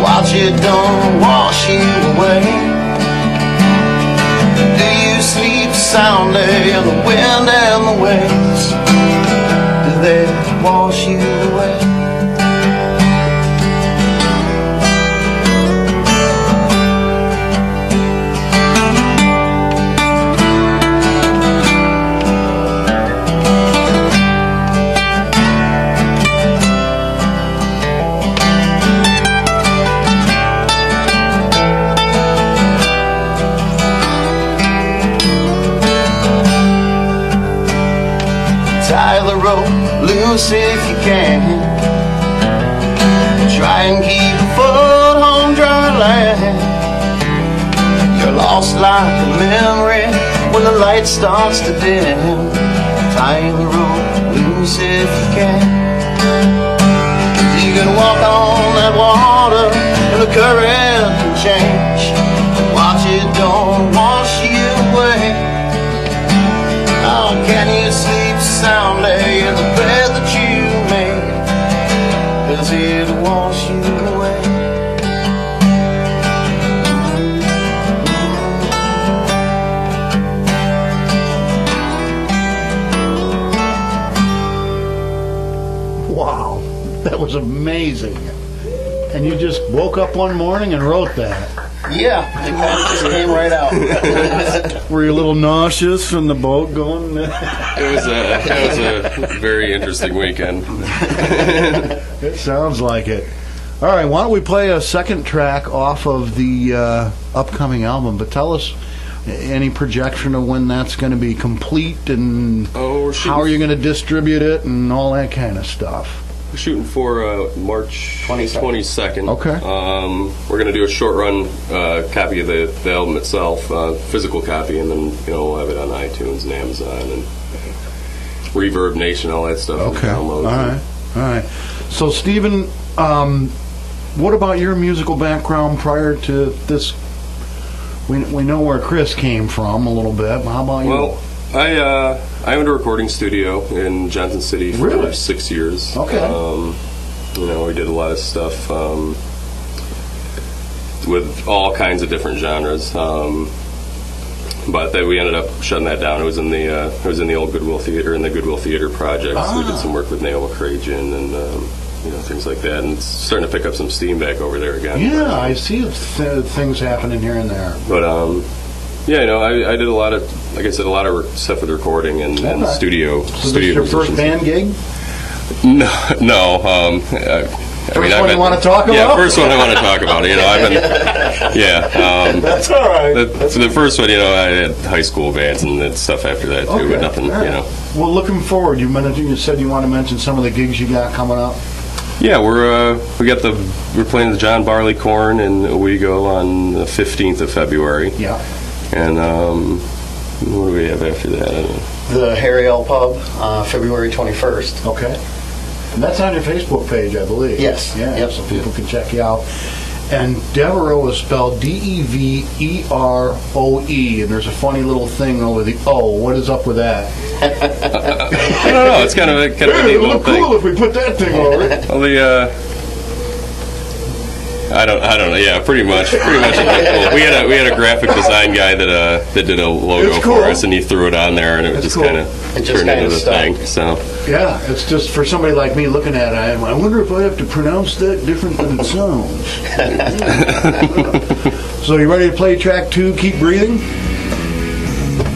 Watch it don't wash you away. Do you sleep soundly in the wind and the waves? Do they wash you away? Tie the rope loose if you can. Try and keep a foot on dry land. You're lost like a memory when the light starts to dim. Tie the rope loose if you can. You can walk on that water and the current can change. Watch it don't wash you away. How can you sleep soundly in the bed that you made? Does it wash you away? Wow, that was amazing. And you just woke up one morning and wrote that. Yeah, it kind of just came right out. Were you a little nauseous from the boat going? It was a very interesting weekend. It sounds like it. All right, why don't we play a second track off of the upcoming album? But tell us any projection of when that's going to be complete and how are you going to distribute it and all that kind of stuff. We're shooting for March 22nd. Okay. We're going to do a short run copy of the album itself, physical copy, and then we'll have it on iTunes and Amazon and Reverb Nation, all that stuff. Okay. All right. So, Stephen, what about your musical background prior to this? We know where Chris came from a little bit. How about you? Well, I owned a recording studio in Jenson City for 6 years. Okay. We did a lot of stuff with all kinds of different genres. But then we ended up shutting that down. It was in the old Goodwill Theater, in the Goodwill Theater project. So we did some work with Naomi Cragen and things like that. And it's starting to pick up some steam back over there again. Yeah, I see things happening here and there. But I did a lot of, like I said, a lot of stuff with recording and studio. So this is your first band gig? No. First one you want to talk about? Yeah, first one I want to talk about. That's all right. The first one, I had high school bands and stuff after that too, but nothing, Well, looking forward, you said you want to mention some of the gigs you got coming up. Yeah, we're playing the John Barleycorn in Owego on the 15th of February. Yeah. And what do we have after that? The Harry L. Pub, February 21st. Okay. And that's on your Facebook page, I believe. Yes. Yeah, yep. So people can check you out. And Deveroe is spelled Deveroe, and there's a funny little thing over the O. What is up with that? I don't know. It's kind of a neat little thing. It would look cool if we put that thing over it. Well, I don't know. Yeah, pretty much. Cool. We had a graphic design guy that did a logo for us, and he threw it on there, and it just kind of turned into the thing. So yeah, it's just for somebody like me looking at it. I wonder if I have to pronounce that different than it sounds. So you ready to play track 2? Keep breathing.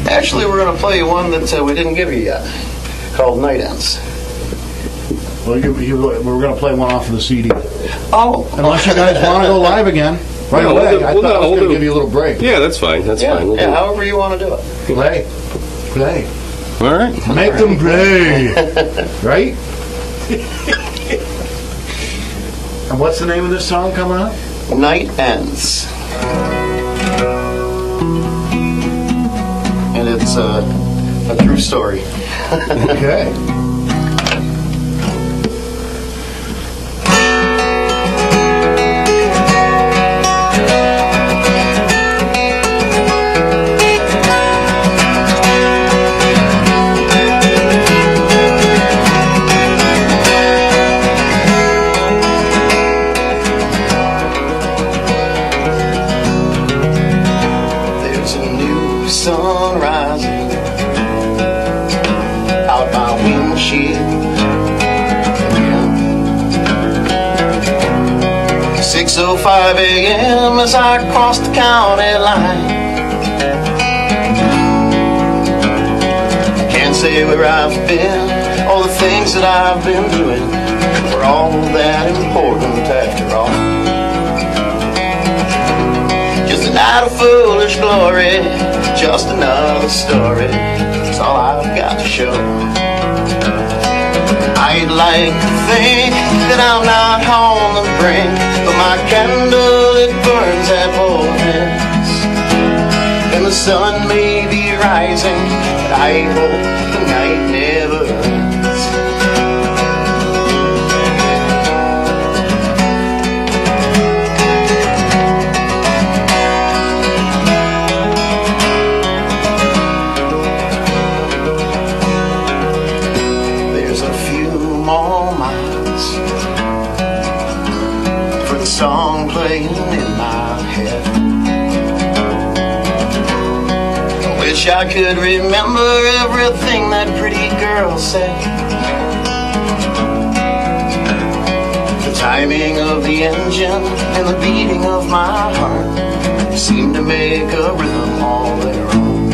Actually, we're going to play one that we didn't give you yet, called Night Ends. Well, we're going to play one off of the CD. Oh. Unless you guys want to go live again. Right away. I thought I was going to give you a little break. Yeah, that's fine. That's fine. Yeah, however you want to do it. Play. All right. Make them play. Right? And what's the name of this song coming up? Night Ends. It's a true story. Okay. There's a new sun rising out my windshield. 6:05 a.m. as I cross the county line. Can't say where I've been, all the things that I've been doing were all that important after all. Just a night of foolish glory, just another story, that's all I've got to show. I'd like to think that I'm not on the brink, but my candle, it burns at both ends. And the sun may be rising, but I hope the night never ends. There's a few more miles for the song playing in my head. I wish I could remember everything that pretty girl said. The timing of the engine and the beating of my heart seem to make a rhythm all their own.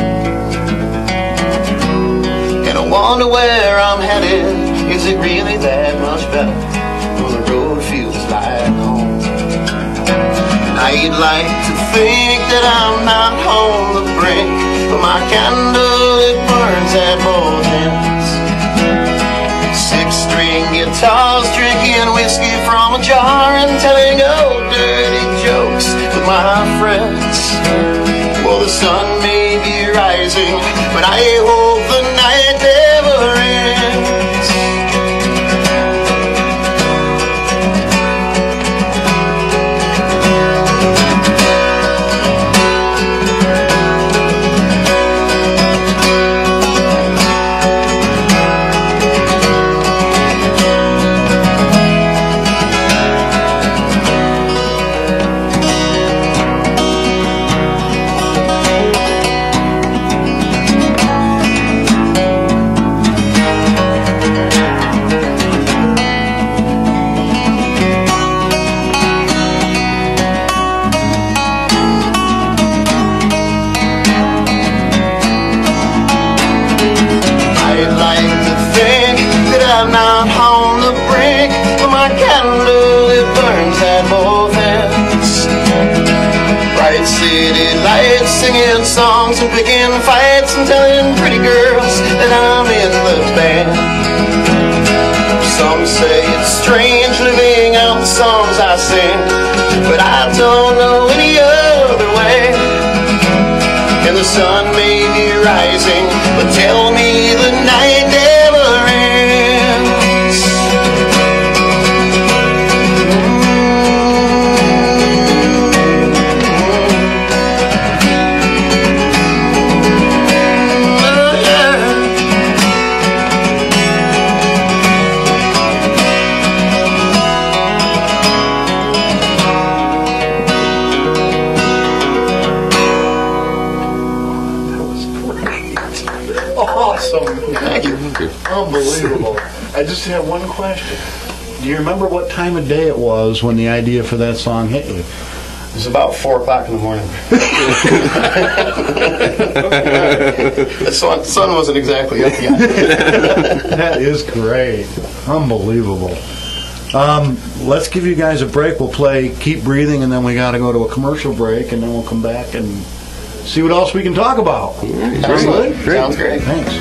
And I wonder where I'm headed. Is it really that much better when the road feels like home? I'd like to think that I'm not on the brink, but my candle, it burns at both ends. 6-string guitars, drinking whiskey from a jar and telling old dirty jokes with my friends. Well, the sun may be rising, but I hope the night never ends. I'm not on the brink, but my candle, it burns at both ends. Bright city lights, singing songs and picking fights and telling pretty girls that I'm in the band. Some say it's strange living out the songs I sing, but I don't know any other way. And the sun may be rising, but tell me the night never ends. Awesome. Thank you. Unbelievable. I just have one question. Do you remember what time of day it was when the idea for that song hit you? It was about 4 o'clock in the morning. The sun wasn't exactly up yet. That is great. Unbelievable. Let's give you guys a break. We'll play Keep Breathing, and then we got to go to a commercial break, and then we'll come back and see what else we can talk about. Sounds good. Sounds great. Thanks.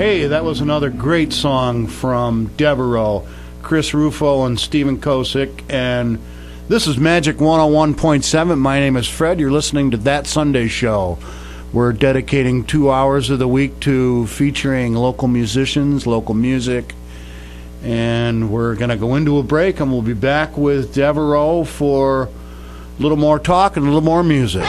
Hey, that was another great song from Deveroe, Chris Ruffo and Stephen Kocich. And this is Magic 101.7. My name is Fred. You're listening to That Sunday Show. We're dedicating 2 hours of the week to featuring local musicians, local music. And we're going to go into a break, and we'll be back with Deveroe for a little more talk and a little more music.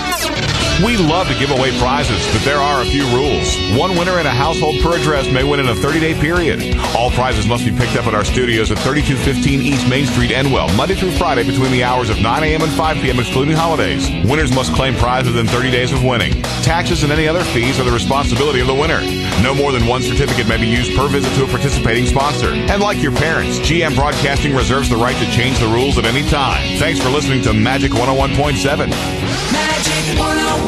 We love to give away prizes, but there are a few rules. One winner in a household per address may win in a 30-day period. All prizes must be picked up at our studios at 3215 East Main Street, Enwell, Monday through Friday between the hours of 9 a.m. and 5 p.m., excluding holidays. Winners must claim prize within 30 days of winning. Taxes and any other fees are the responsibility of the winner. No more than one certificate may be used per visit to a participating sponsor. And like your parents, GM Broadcasting reserves the right to change the rules at any time. Thanks for listening to Magic 101.7. Magic 101.7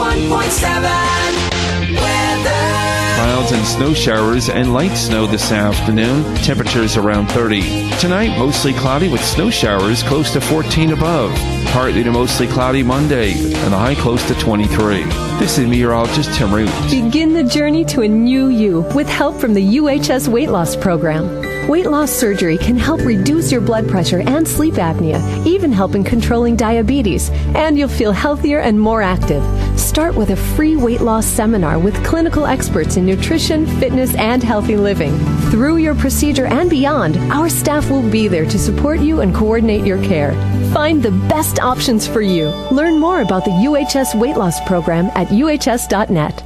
weather. Clouds and snow showers and light snow this afternoon. Temperatures around 30. Tonight, mostly cloudy with snow showers close to 14 above. Partly to mostly cloudy Monday, and the high close to 23. This is meteorologist Tim Root. Begin the journey to a new you with help from the UHS Weight Loss Program. Weight loss surgery can help reduce your blood pressure and sleep apnea, even help in controlling diabetes, and you'll feel healthier and more active. Start with a free weight loss seminar with clinical experts in nutrition, fitness, and healthy living. Through your procedure and beyond, our staff will be there to support you and coordinate your care. Find the best options for you. Learn more about the UHS Weight Loss Program at uhs.net.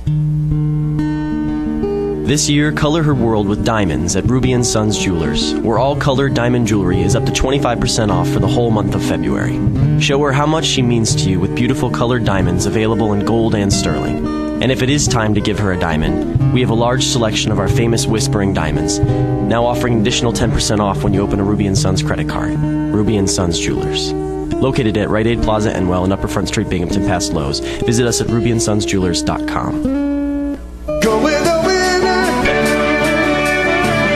This year, color her world with diamonds at Ruby & Sons Jewelers, where all colored diamond jewelry is up to 25% off for the whole month of February. Show her how much she means to you with beautiful colored diamonds available in gold and sterling. And if it is time to give her a diamond, we have a large selection of our famous Whispering Diamonds, now offering an additional 10% off when you open a Ruby & Sons credit card. Ruby & Sons Jewelers. Located at Rite Aid Plaza, Enwell, and Upper Front Street, Binghamton, past Lowe's. Visit us at rubyandSonsJewelers.com. Go with the winner.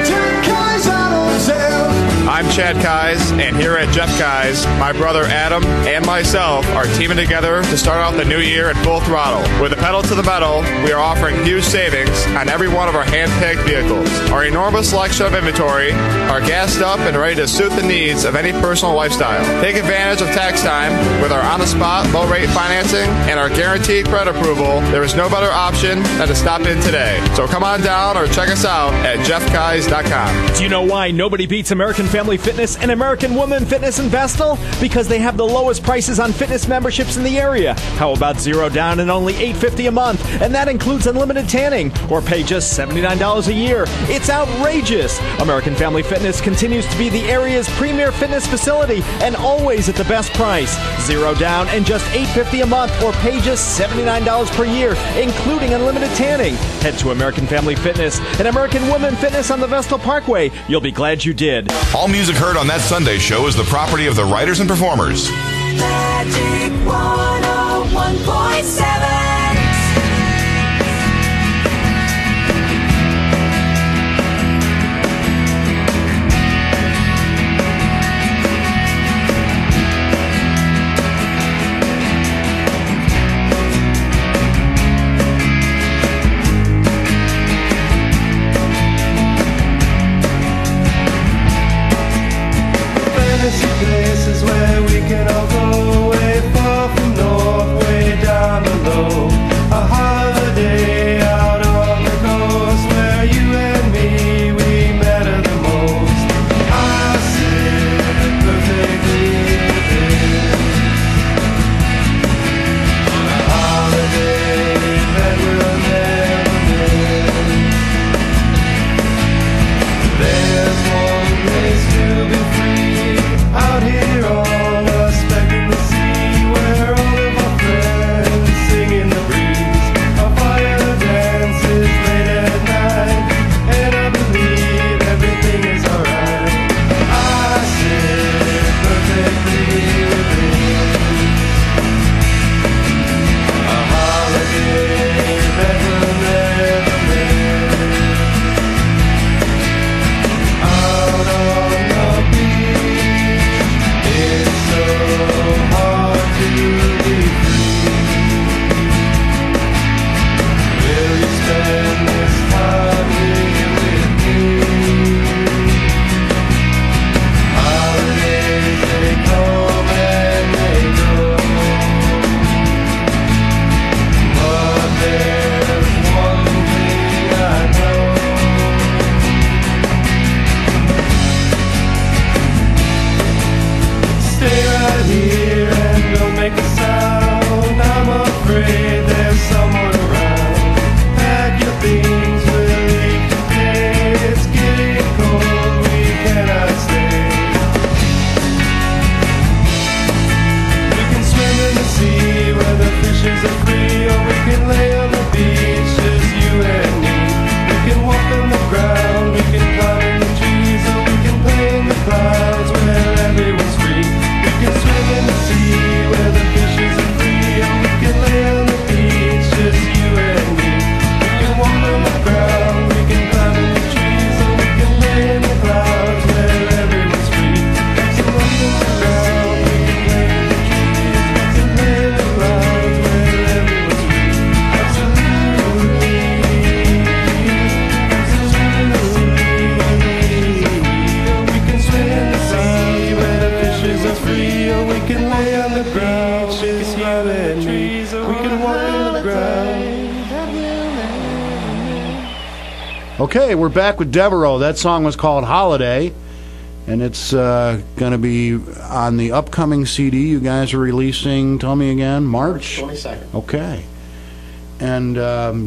Jack Kai's Auto Sales. I'm Chad Kais, and here at Jeff Kais, my brother Adam and myself are teaming together to start off the new year at full throttle. With the pedal to the metal, we are offering huge savings on every one of our hand-picked vehicles. Our enormous selection of inventory are gassed up and ready to suit the needs of any personal lifestyle. Take advantage of tax time with our on-the-spot, low-rate financing and our guaranteed credit approval. There is no better option than to stop in today. So come on down or check us out at jeffkais.com. Do you know why nobody beats American Family Fitness and American Woman Fitness in Vestal? Because they have the lowest prices on fitness memberships in the area. How about zero down and only $8.50 a month? And that includes unlimited tanning, or pay just $79 a year. It's outrageous. American Family Fitness continues to be the area's premier fitness facility and always at the best price. Zero down and just $8.50 a month, or pay just $79 per year, including unlimited tanning. Head to American Family Fitness and American Woman Fitness on the Vestal Parkway. You'll be glad you did. All music heard on That Sunday Show is the property of the writers and performers. Magic 101.7. Places where we can all go, way far from north, way down below. A holiday out on the coast, where you and me, we matter the most. I sit perfectly within on a holiday that will never miss. There's one place to be free out here on a special stand here and don't make a sound. I'm afraid there's someone around. Pack your things, we'll leave today. It's getting cold, we cannot stay. We can swim in the sea where the fishes are free, or we can lay on the beach, just you and me. We can walk on the ground, we can climb in the trees, or we can play in the clouds where everyone's free. We can swim in the sea where the fishes are free, or we can lay on the beach, just you and me. We can walk on the ground, we can climb in the trees, or we can play in the clouds where everyone's free. We can walk on the ground, we can play in the trees, we can play in the clouds where everyone's free. Absolutely. We can swim in the sea where the fishes are free, or we can lay on the ground, just you and me. We can walk on the ground. Okay, we're back with Deveroe. That song was called Holiday, and it's going to be on the upcoming CD you guys are releasing, tell me again, March? 22nd. Okay. And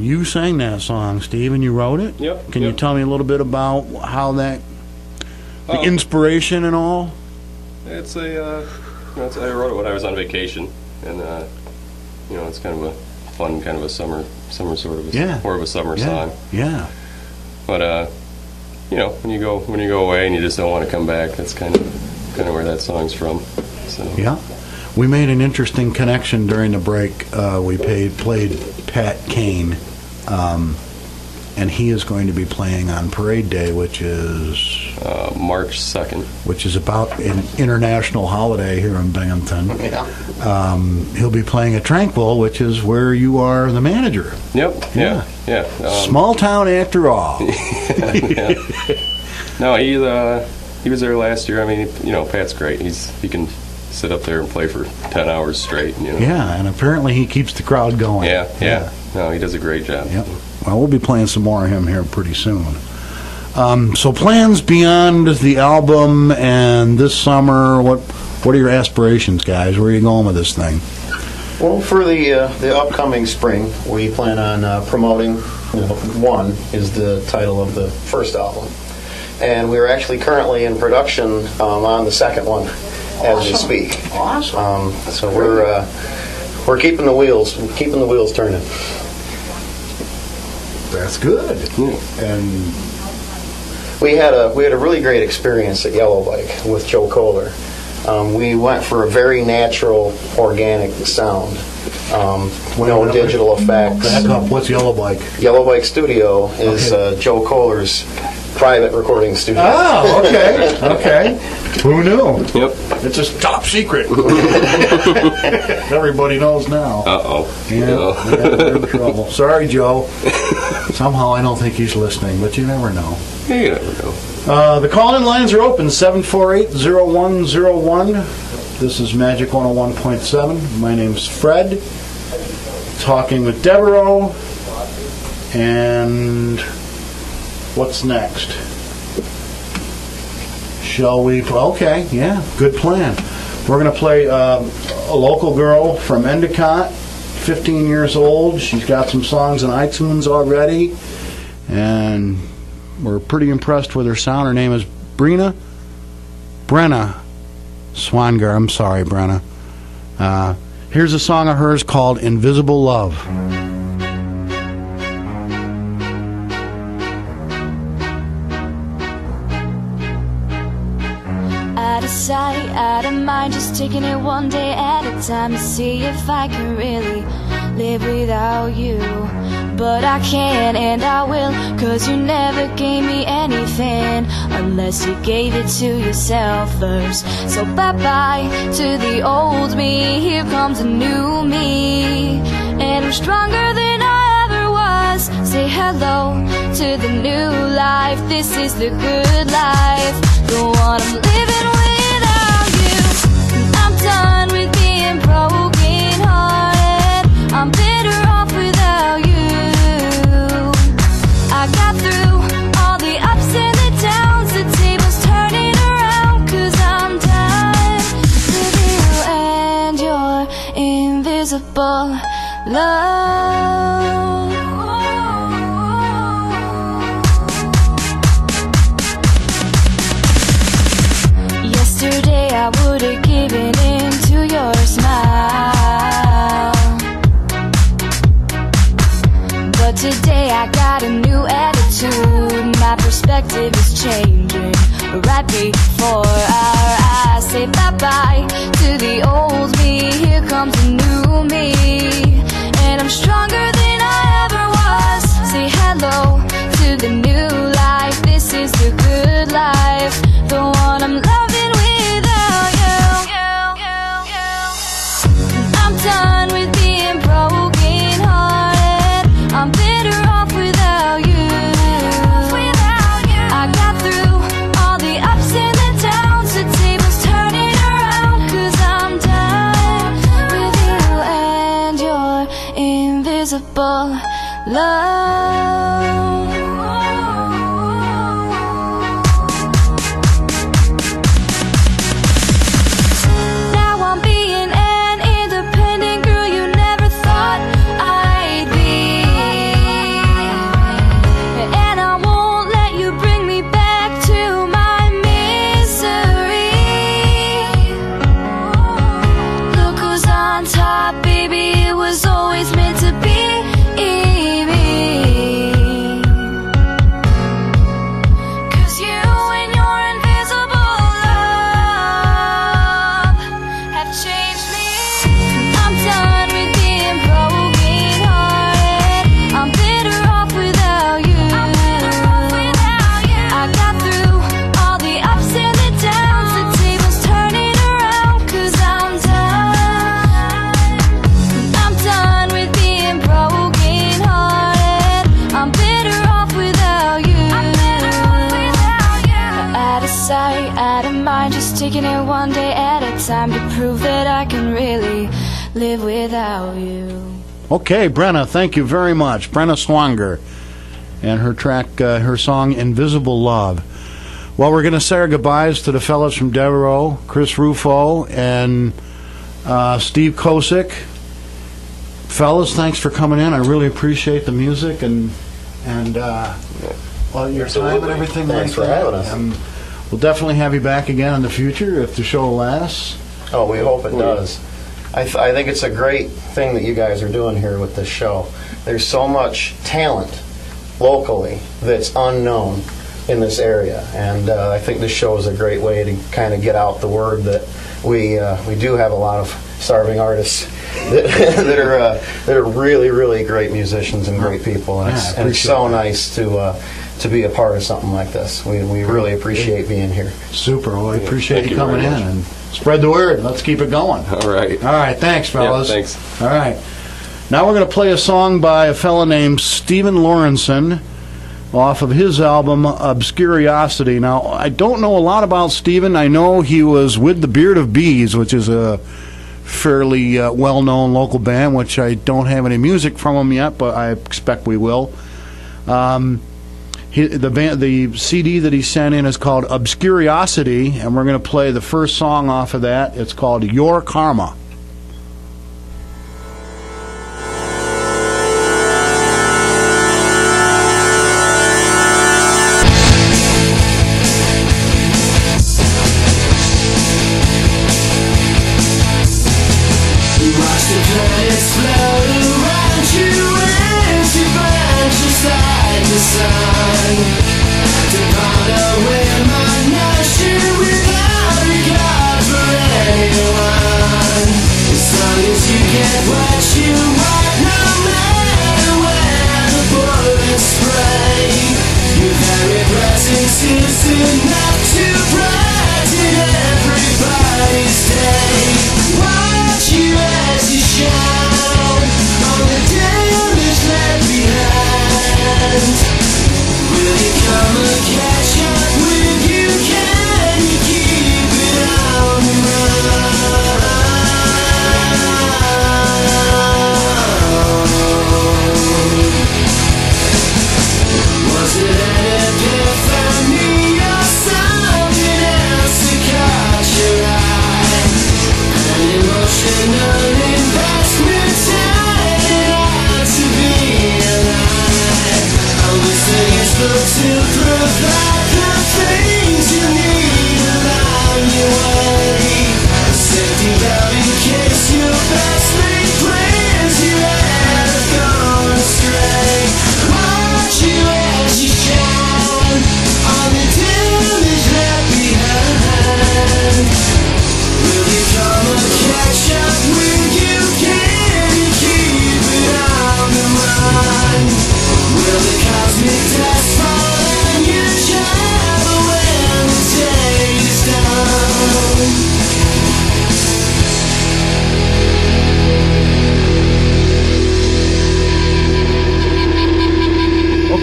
you sang that song, Steve, and you wrote it? Yep. Can you tell me a little bit about how that, the inspiration and all? It's a, I wrote it when I was on vacation, and it's kind of a fun, kind of a summer sort of a, more of a summer song. Yeah. But when you go away and you just don't want to come back, that's kind of where that song's from. So yeah. We made an interesting connection during the break. We played Pat Kane, and he is going to be playing on Parade Day, which is March 2nd. Which is about an international holiday here in Binghamton. Yeah. He'll be playing at Tranquil, which is where you are the manager. Yep. Yeah. Small town after all. Yeah. No, he was there last year. I mean, Pat's great. He can sit up there and play for 10 hours straight. Yeah, and apparently he keeps the crowd going. Yeah. No, he does a great job. Yep. Well, we'll be playing some more of him here pretty soon. So plans beyond the album and this summer, what are your aspirations, guys? Where are you going with this thing? Well, for the upcoming spring, we plan on promoting One is the title of the first album. And we're actually currently in production on the second one as we speak. Awesome. So we're keeping the wheels turning. That's good. And we had a really great experience at Yellow Bike with Joe Kohler. We went for a very natural, organic sound. No digital effects. Back up. What's Yellow Bike? Yellow Bike Studio is Joe Kohler's private recording studio. Oh, okay. Okay. Who knew? Yep. It's just top secret. Everybody knows now. Uh-oh. Yeah, we're in trouble. Sorry, Joe. Somehow I don't think he's listening, but you never know. Yeah, you never know. The call-in lines are open, 748-0101. This is Magic 101.7. My name's Fred. Talking with Deveroe. And what's next? Shall we? Okay, yeah, good plan. We're going to play a local girl from Endicott, 15 years old. She's got some songs on iTunes already, and we're pretty impressed with her sound. Her name is Brenna Swanger. I'm sorry, Brenna. Here's a song of hers called Invisible Love. Out of sight, out of mind, just taking it one day at a time to see if I can really live without you. But I can and I will, 'cause you never gave me anything unless you gave it to yourself first. So bye-bye to the old me, here comes a new me, and I'm stronger than I ever was. Say hello to the new life, this is the good life, the one I'm living without you. I'm done with being broken hearted, I'm better off without you. I got through all the ups and the downs, the tables turning around, 'cause I'm done with you invisible love. Yesterday I would have given in to your smile, but today I got a new attitude. My perspective is changing right before our eyes. Say bye-bye to the old me, here comes a new me, and I'm stronger than I ever was. Say hello to the new life, this is the good life, the one I'm loving without you. I'm done with being broken hearted, I'm better off without you. I got through all the ups and the downs, the tables turning around, 'cause I'm done with you and your invisible love. Now I'm being an independent girl you never thought I'd be, and I won't let you bring me back to my misery. Look who's on top, baby, it was always meant to be me. 'Cause you and your invisible love have changed me. I'm done with being broken hearted, I'm better off without you. I got through all the ups and the downs, the tables turning around, 'cause I'm done with being broken hearted, I'm better off without you. Out of sight, out of mind, just taking it one day at a time to prove that I can really live without you. Okay, Brenna, thank you very much. Brenna Swanger and her track, her song Invisible Love. Well, we're going to say our goodbyes to the fellas from Deveroe, Chris Ruffo and Steve Kocich. Fellas, thanks for coming in. I really appreciate the music and well, your time and everything. Thanks like for that. having us. We'll definitely have you back again in the future if the show lasts. Oh, we hope it does. I think it's a great thing that you guys are doing here with this show. There's so much talent locally that's unknown in this area, and I think this show is a great way to kind of get out the word that we do have a lot of starving artists that are really, really great musicians and great people, and it's so nice to be a part of something like this. We really appreciate being here. Super. Well, I appreciate you coming in and spread the word. Let's keep it going. All right. All right. Thanks, fellas. Yeah, thanks. All right. Now we're going to play a song by a fella named Stephen Lawrenson off of his album Obscuriosity. Now, I don't know a lot about Stephen. I know he was with the Beard of Bees, which is a fairly well-known local band, which I don't have any music from him yet, but I expect we will. The CD that he sent in is called Obscuriosity, and we're going to play the first song off of that. It's called Your Karma. Watch the planets float around you as you bounce from side to side. To ponder where my notion without regard for anyone. As long as you get what you want, no matter where the bullets spray. Your very presence is enough to brighten everybody's day. Watch you as you shine on the damage left behind. Will you come?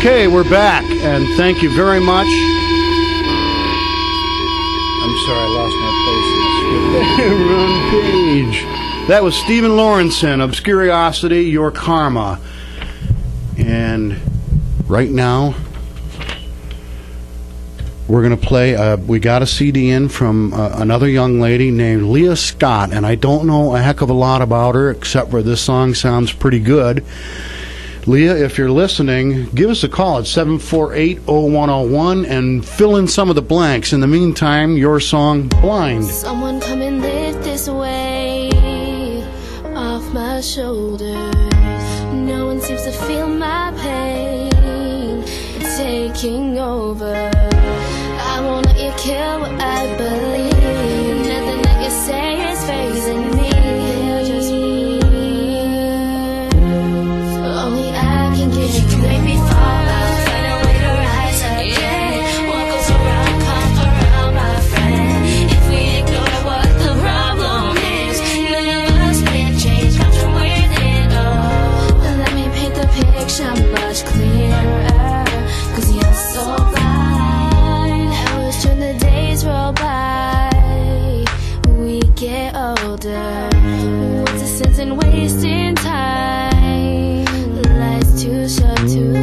Okay, we're back, and thank you very much. I'm sorry, I lost my place in the wrong page. That was Stephen Lawrenson, Obscuriosity, Your Karma. And right now, we're going to play, we got a CD in from another young lady named Leah Scott, and I don't know a heck of a lot about her, except for this song sounds pretty good. Leah, if you're listening, give us a call at 748-0101 and fill in some of the blanks. In the meantime, your song, Blind. Someone come and lift this weight off my shoulders. No one seems to feel my pain taking over. I won't let you kill what I believe. Nothing that you say is phasing me. Only I can get you. Make me fall out, find a way to rise again. What goes around comes around, my friend. If we ignore what the problem is, none of us can change, comes from within. Oh, let me paint the picture much clearer, 'cause you're so blind. Hours turn, the days roll by, we get older. What's the sense in wasting time? Life's too short to.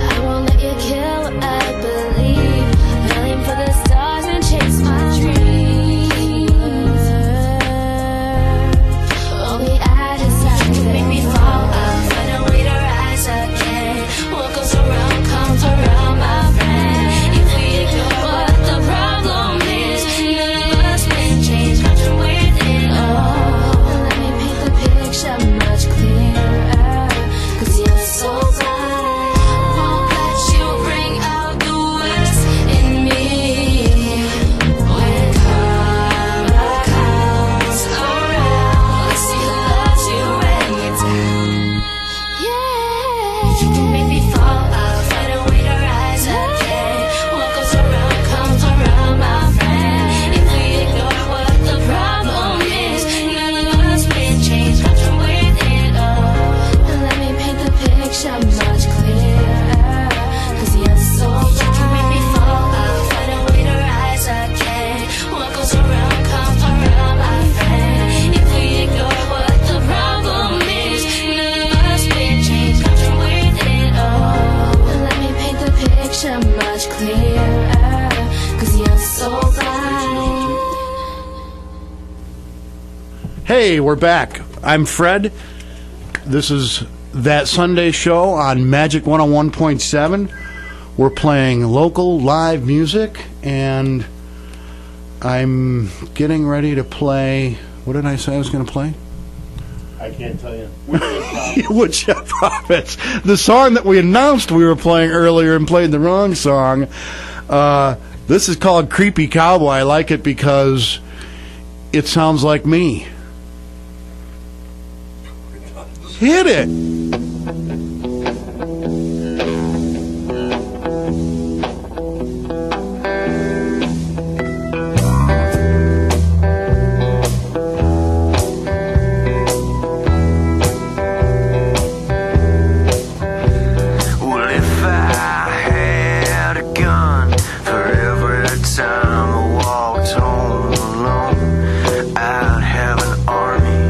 I won't let you kill what I believe. I'll aim for the stars and chase my dreams. Only I decide to make me fall out, find a way to rise again. What goes around comes around, my friend. If we ignore what the problem is, none of us can change, comes from within. Oh, let me paint the picture much clearer, 'cause you're so blind. Won't let you bring out the worst in me. When karma comes around, let's see who loves you when you're down. Yeah, you can make me fall out, find a way to rise again. What goes around comes around, my friend. If we ignore what the problem is, none of us can change, comes from within. Oh, let me paint the picture much clearer, 'cause you're so blind. You can make me fall out, find a way to rise again. What goes around comes around, my friend. If we ignore what the problem is, none of us can change, comes from within. Oh, let me paint the picture much clearer, 'cause you're so blind. Hey, we're back. I'm Fred. This is That Sunday Show on Magic 101.7. We're playing local live music, and I'm getting ready to play. What did I say I was going to play? I can't tell you. Woodshed Prophets. The song that we announced we were playing earlier and played the wrong song. This is called Creepy Cowboy. I like it because it sounds like me. Hit it! Well, if I had a gun for every time I walked home alone, I'd have an army.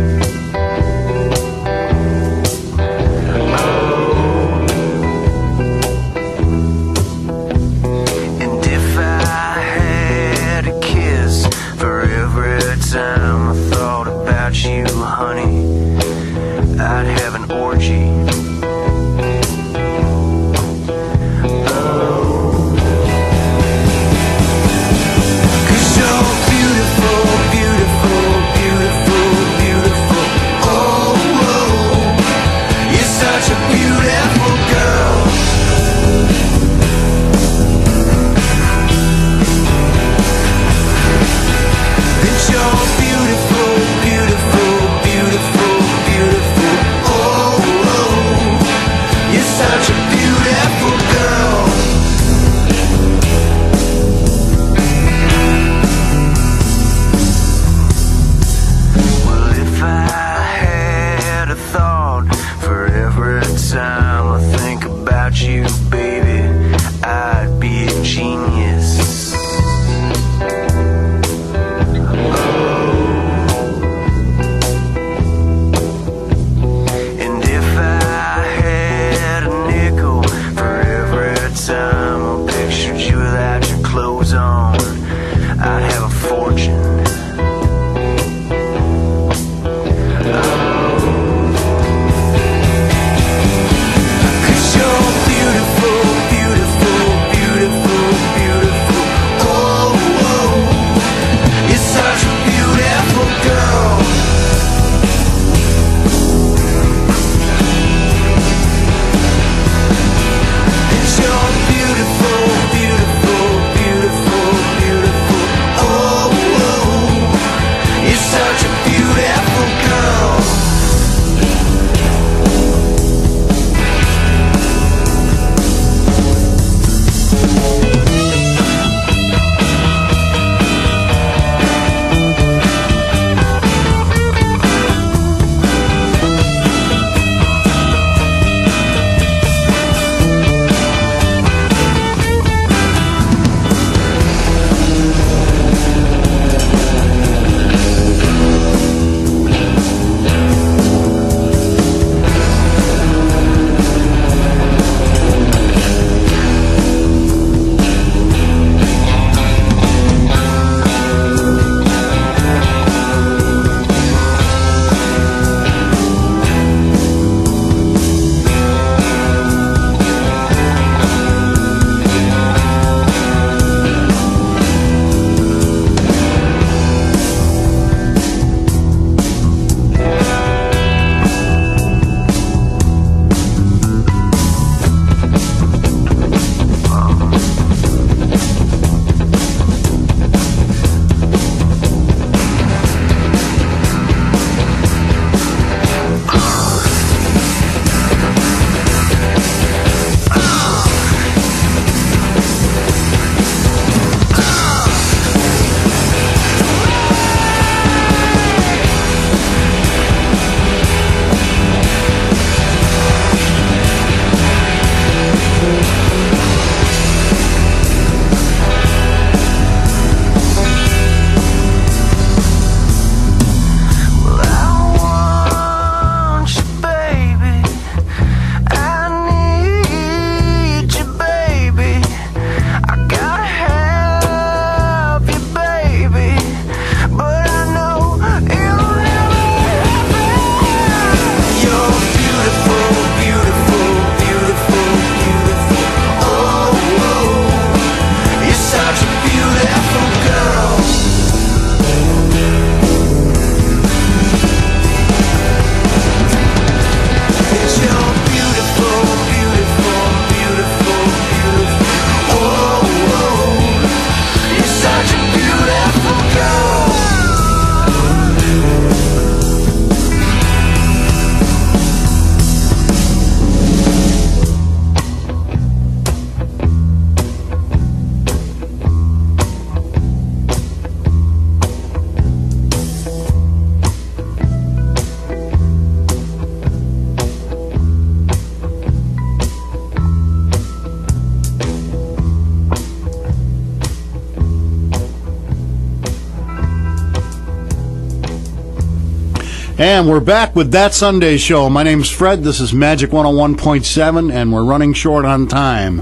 And we're back with That Sunday Show. My name's Fred. This is Magic 101.7, and we're running short on time.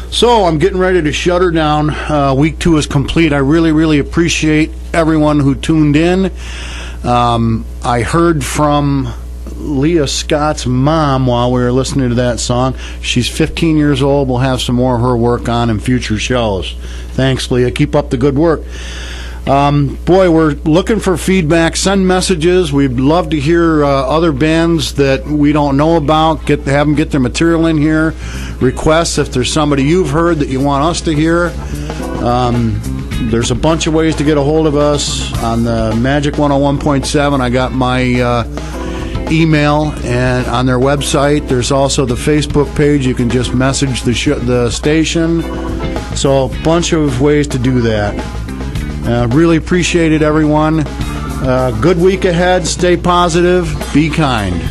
So I'm getting ready to shut her down. Week 2 is complete. I really, really appreciate everyone who tuned in. I heard from Leah Scott's mom while we were listening to that song. She's 15 years old. We'll have some more of her work on in future shows. Thanks, Leah. Keep up the good work. Boy, we're looking for feedback. Send messages. We'd love to hear other bands that we don't know about. Have them get their material in here. Requests if there's somebody you've heard that you want us to hear. There's a bunch of ways to get a hold of us on the Magic 101.7. I got my email and on their website. There's also the Facebook page. You can just message the station. So a bunch of ways to do that. Really appreciate it, everyone. Good week ahead. Stay positive. Be kind.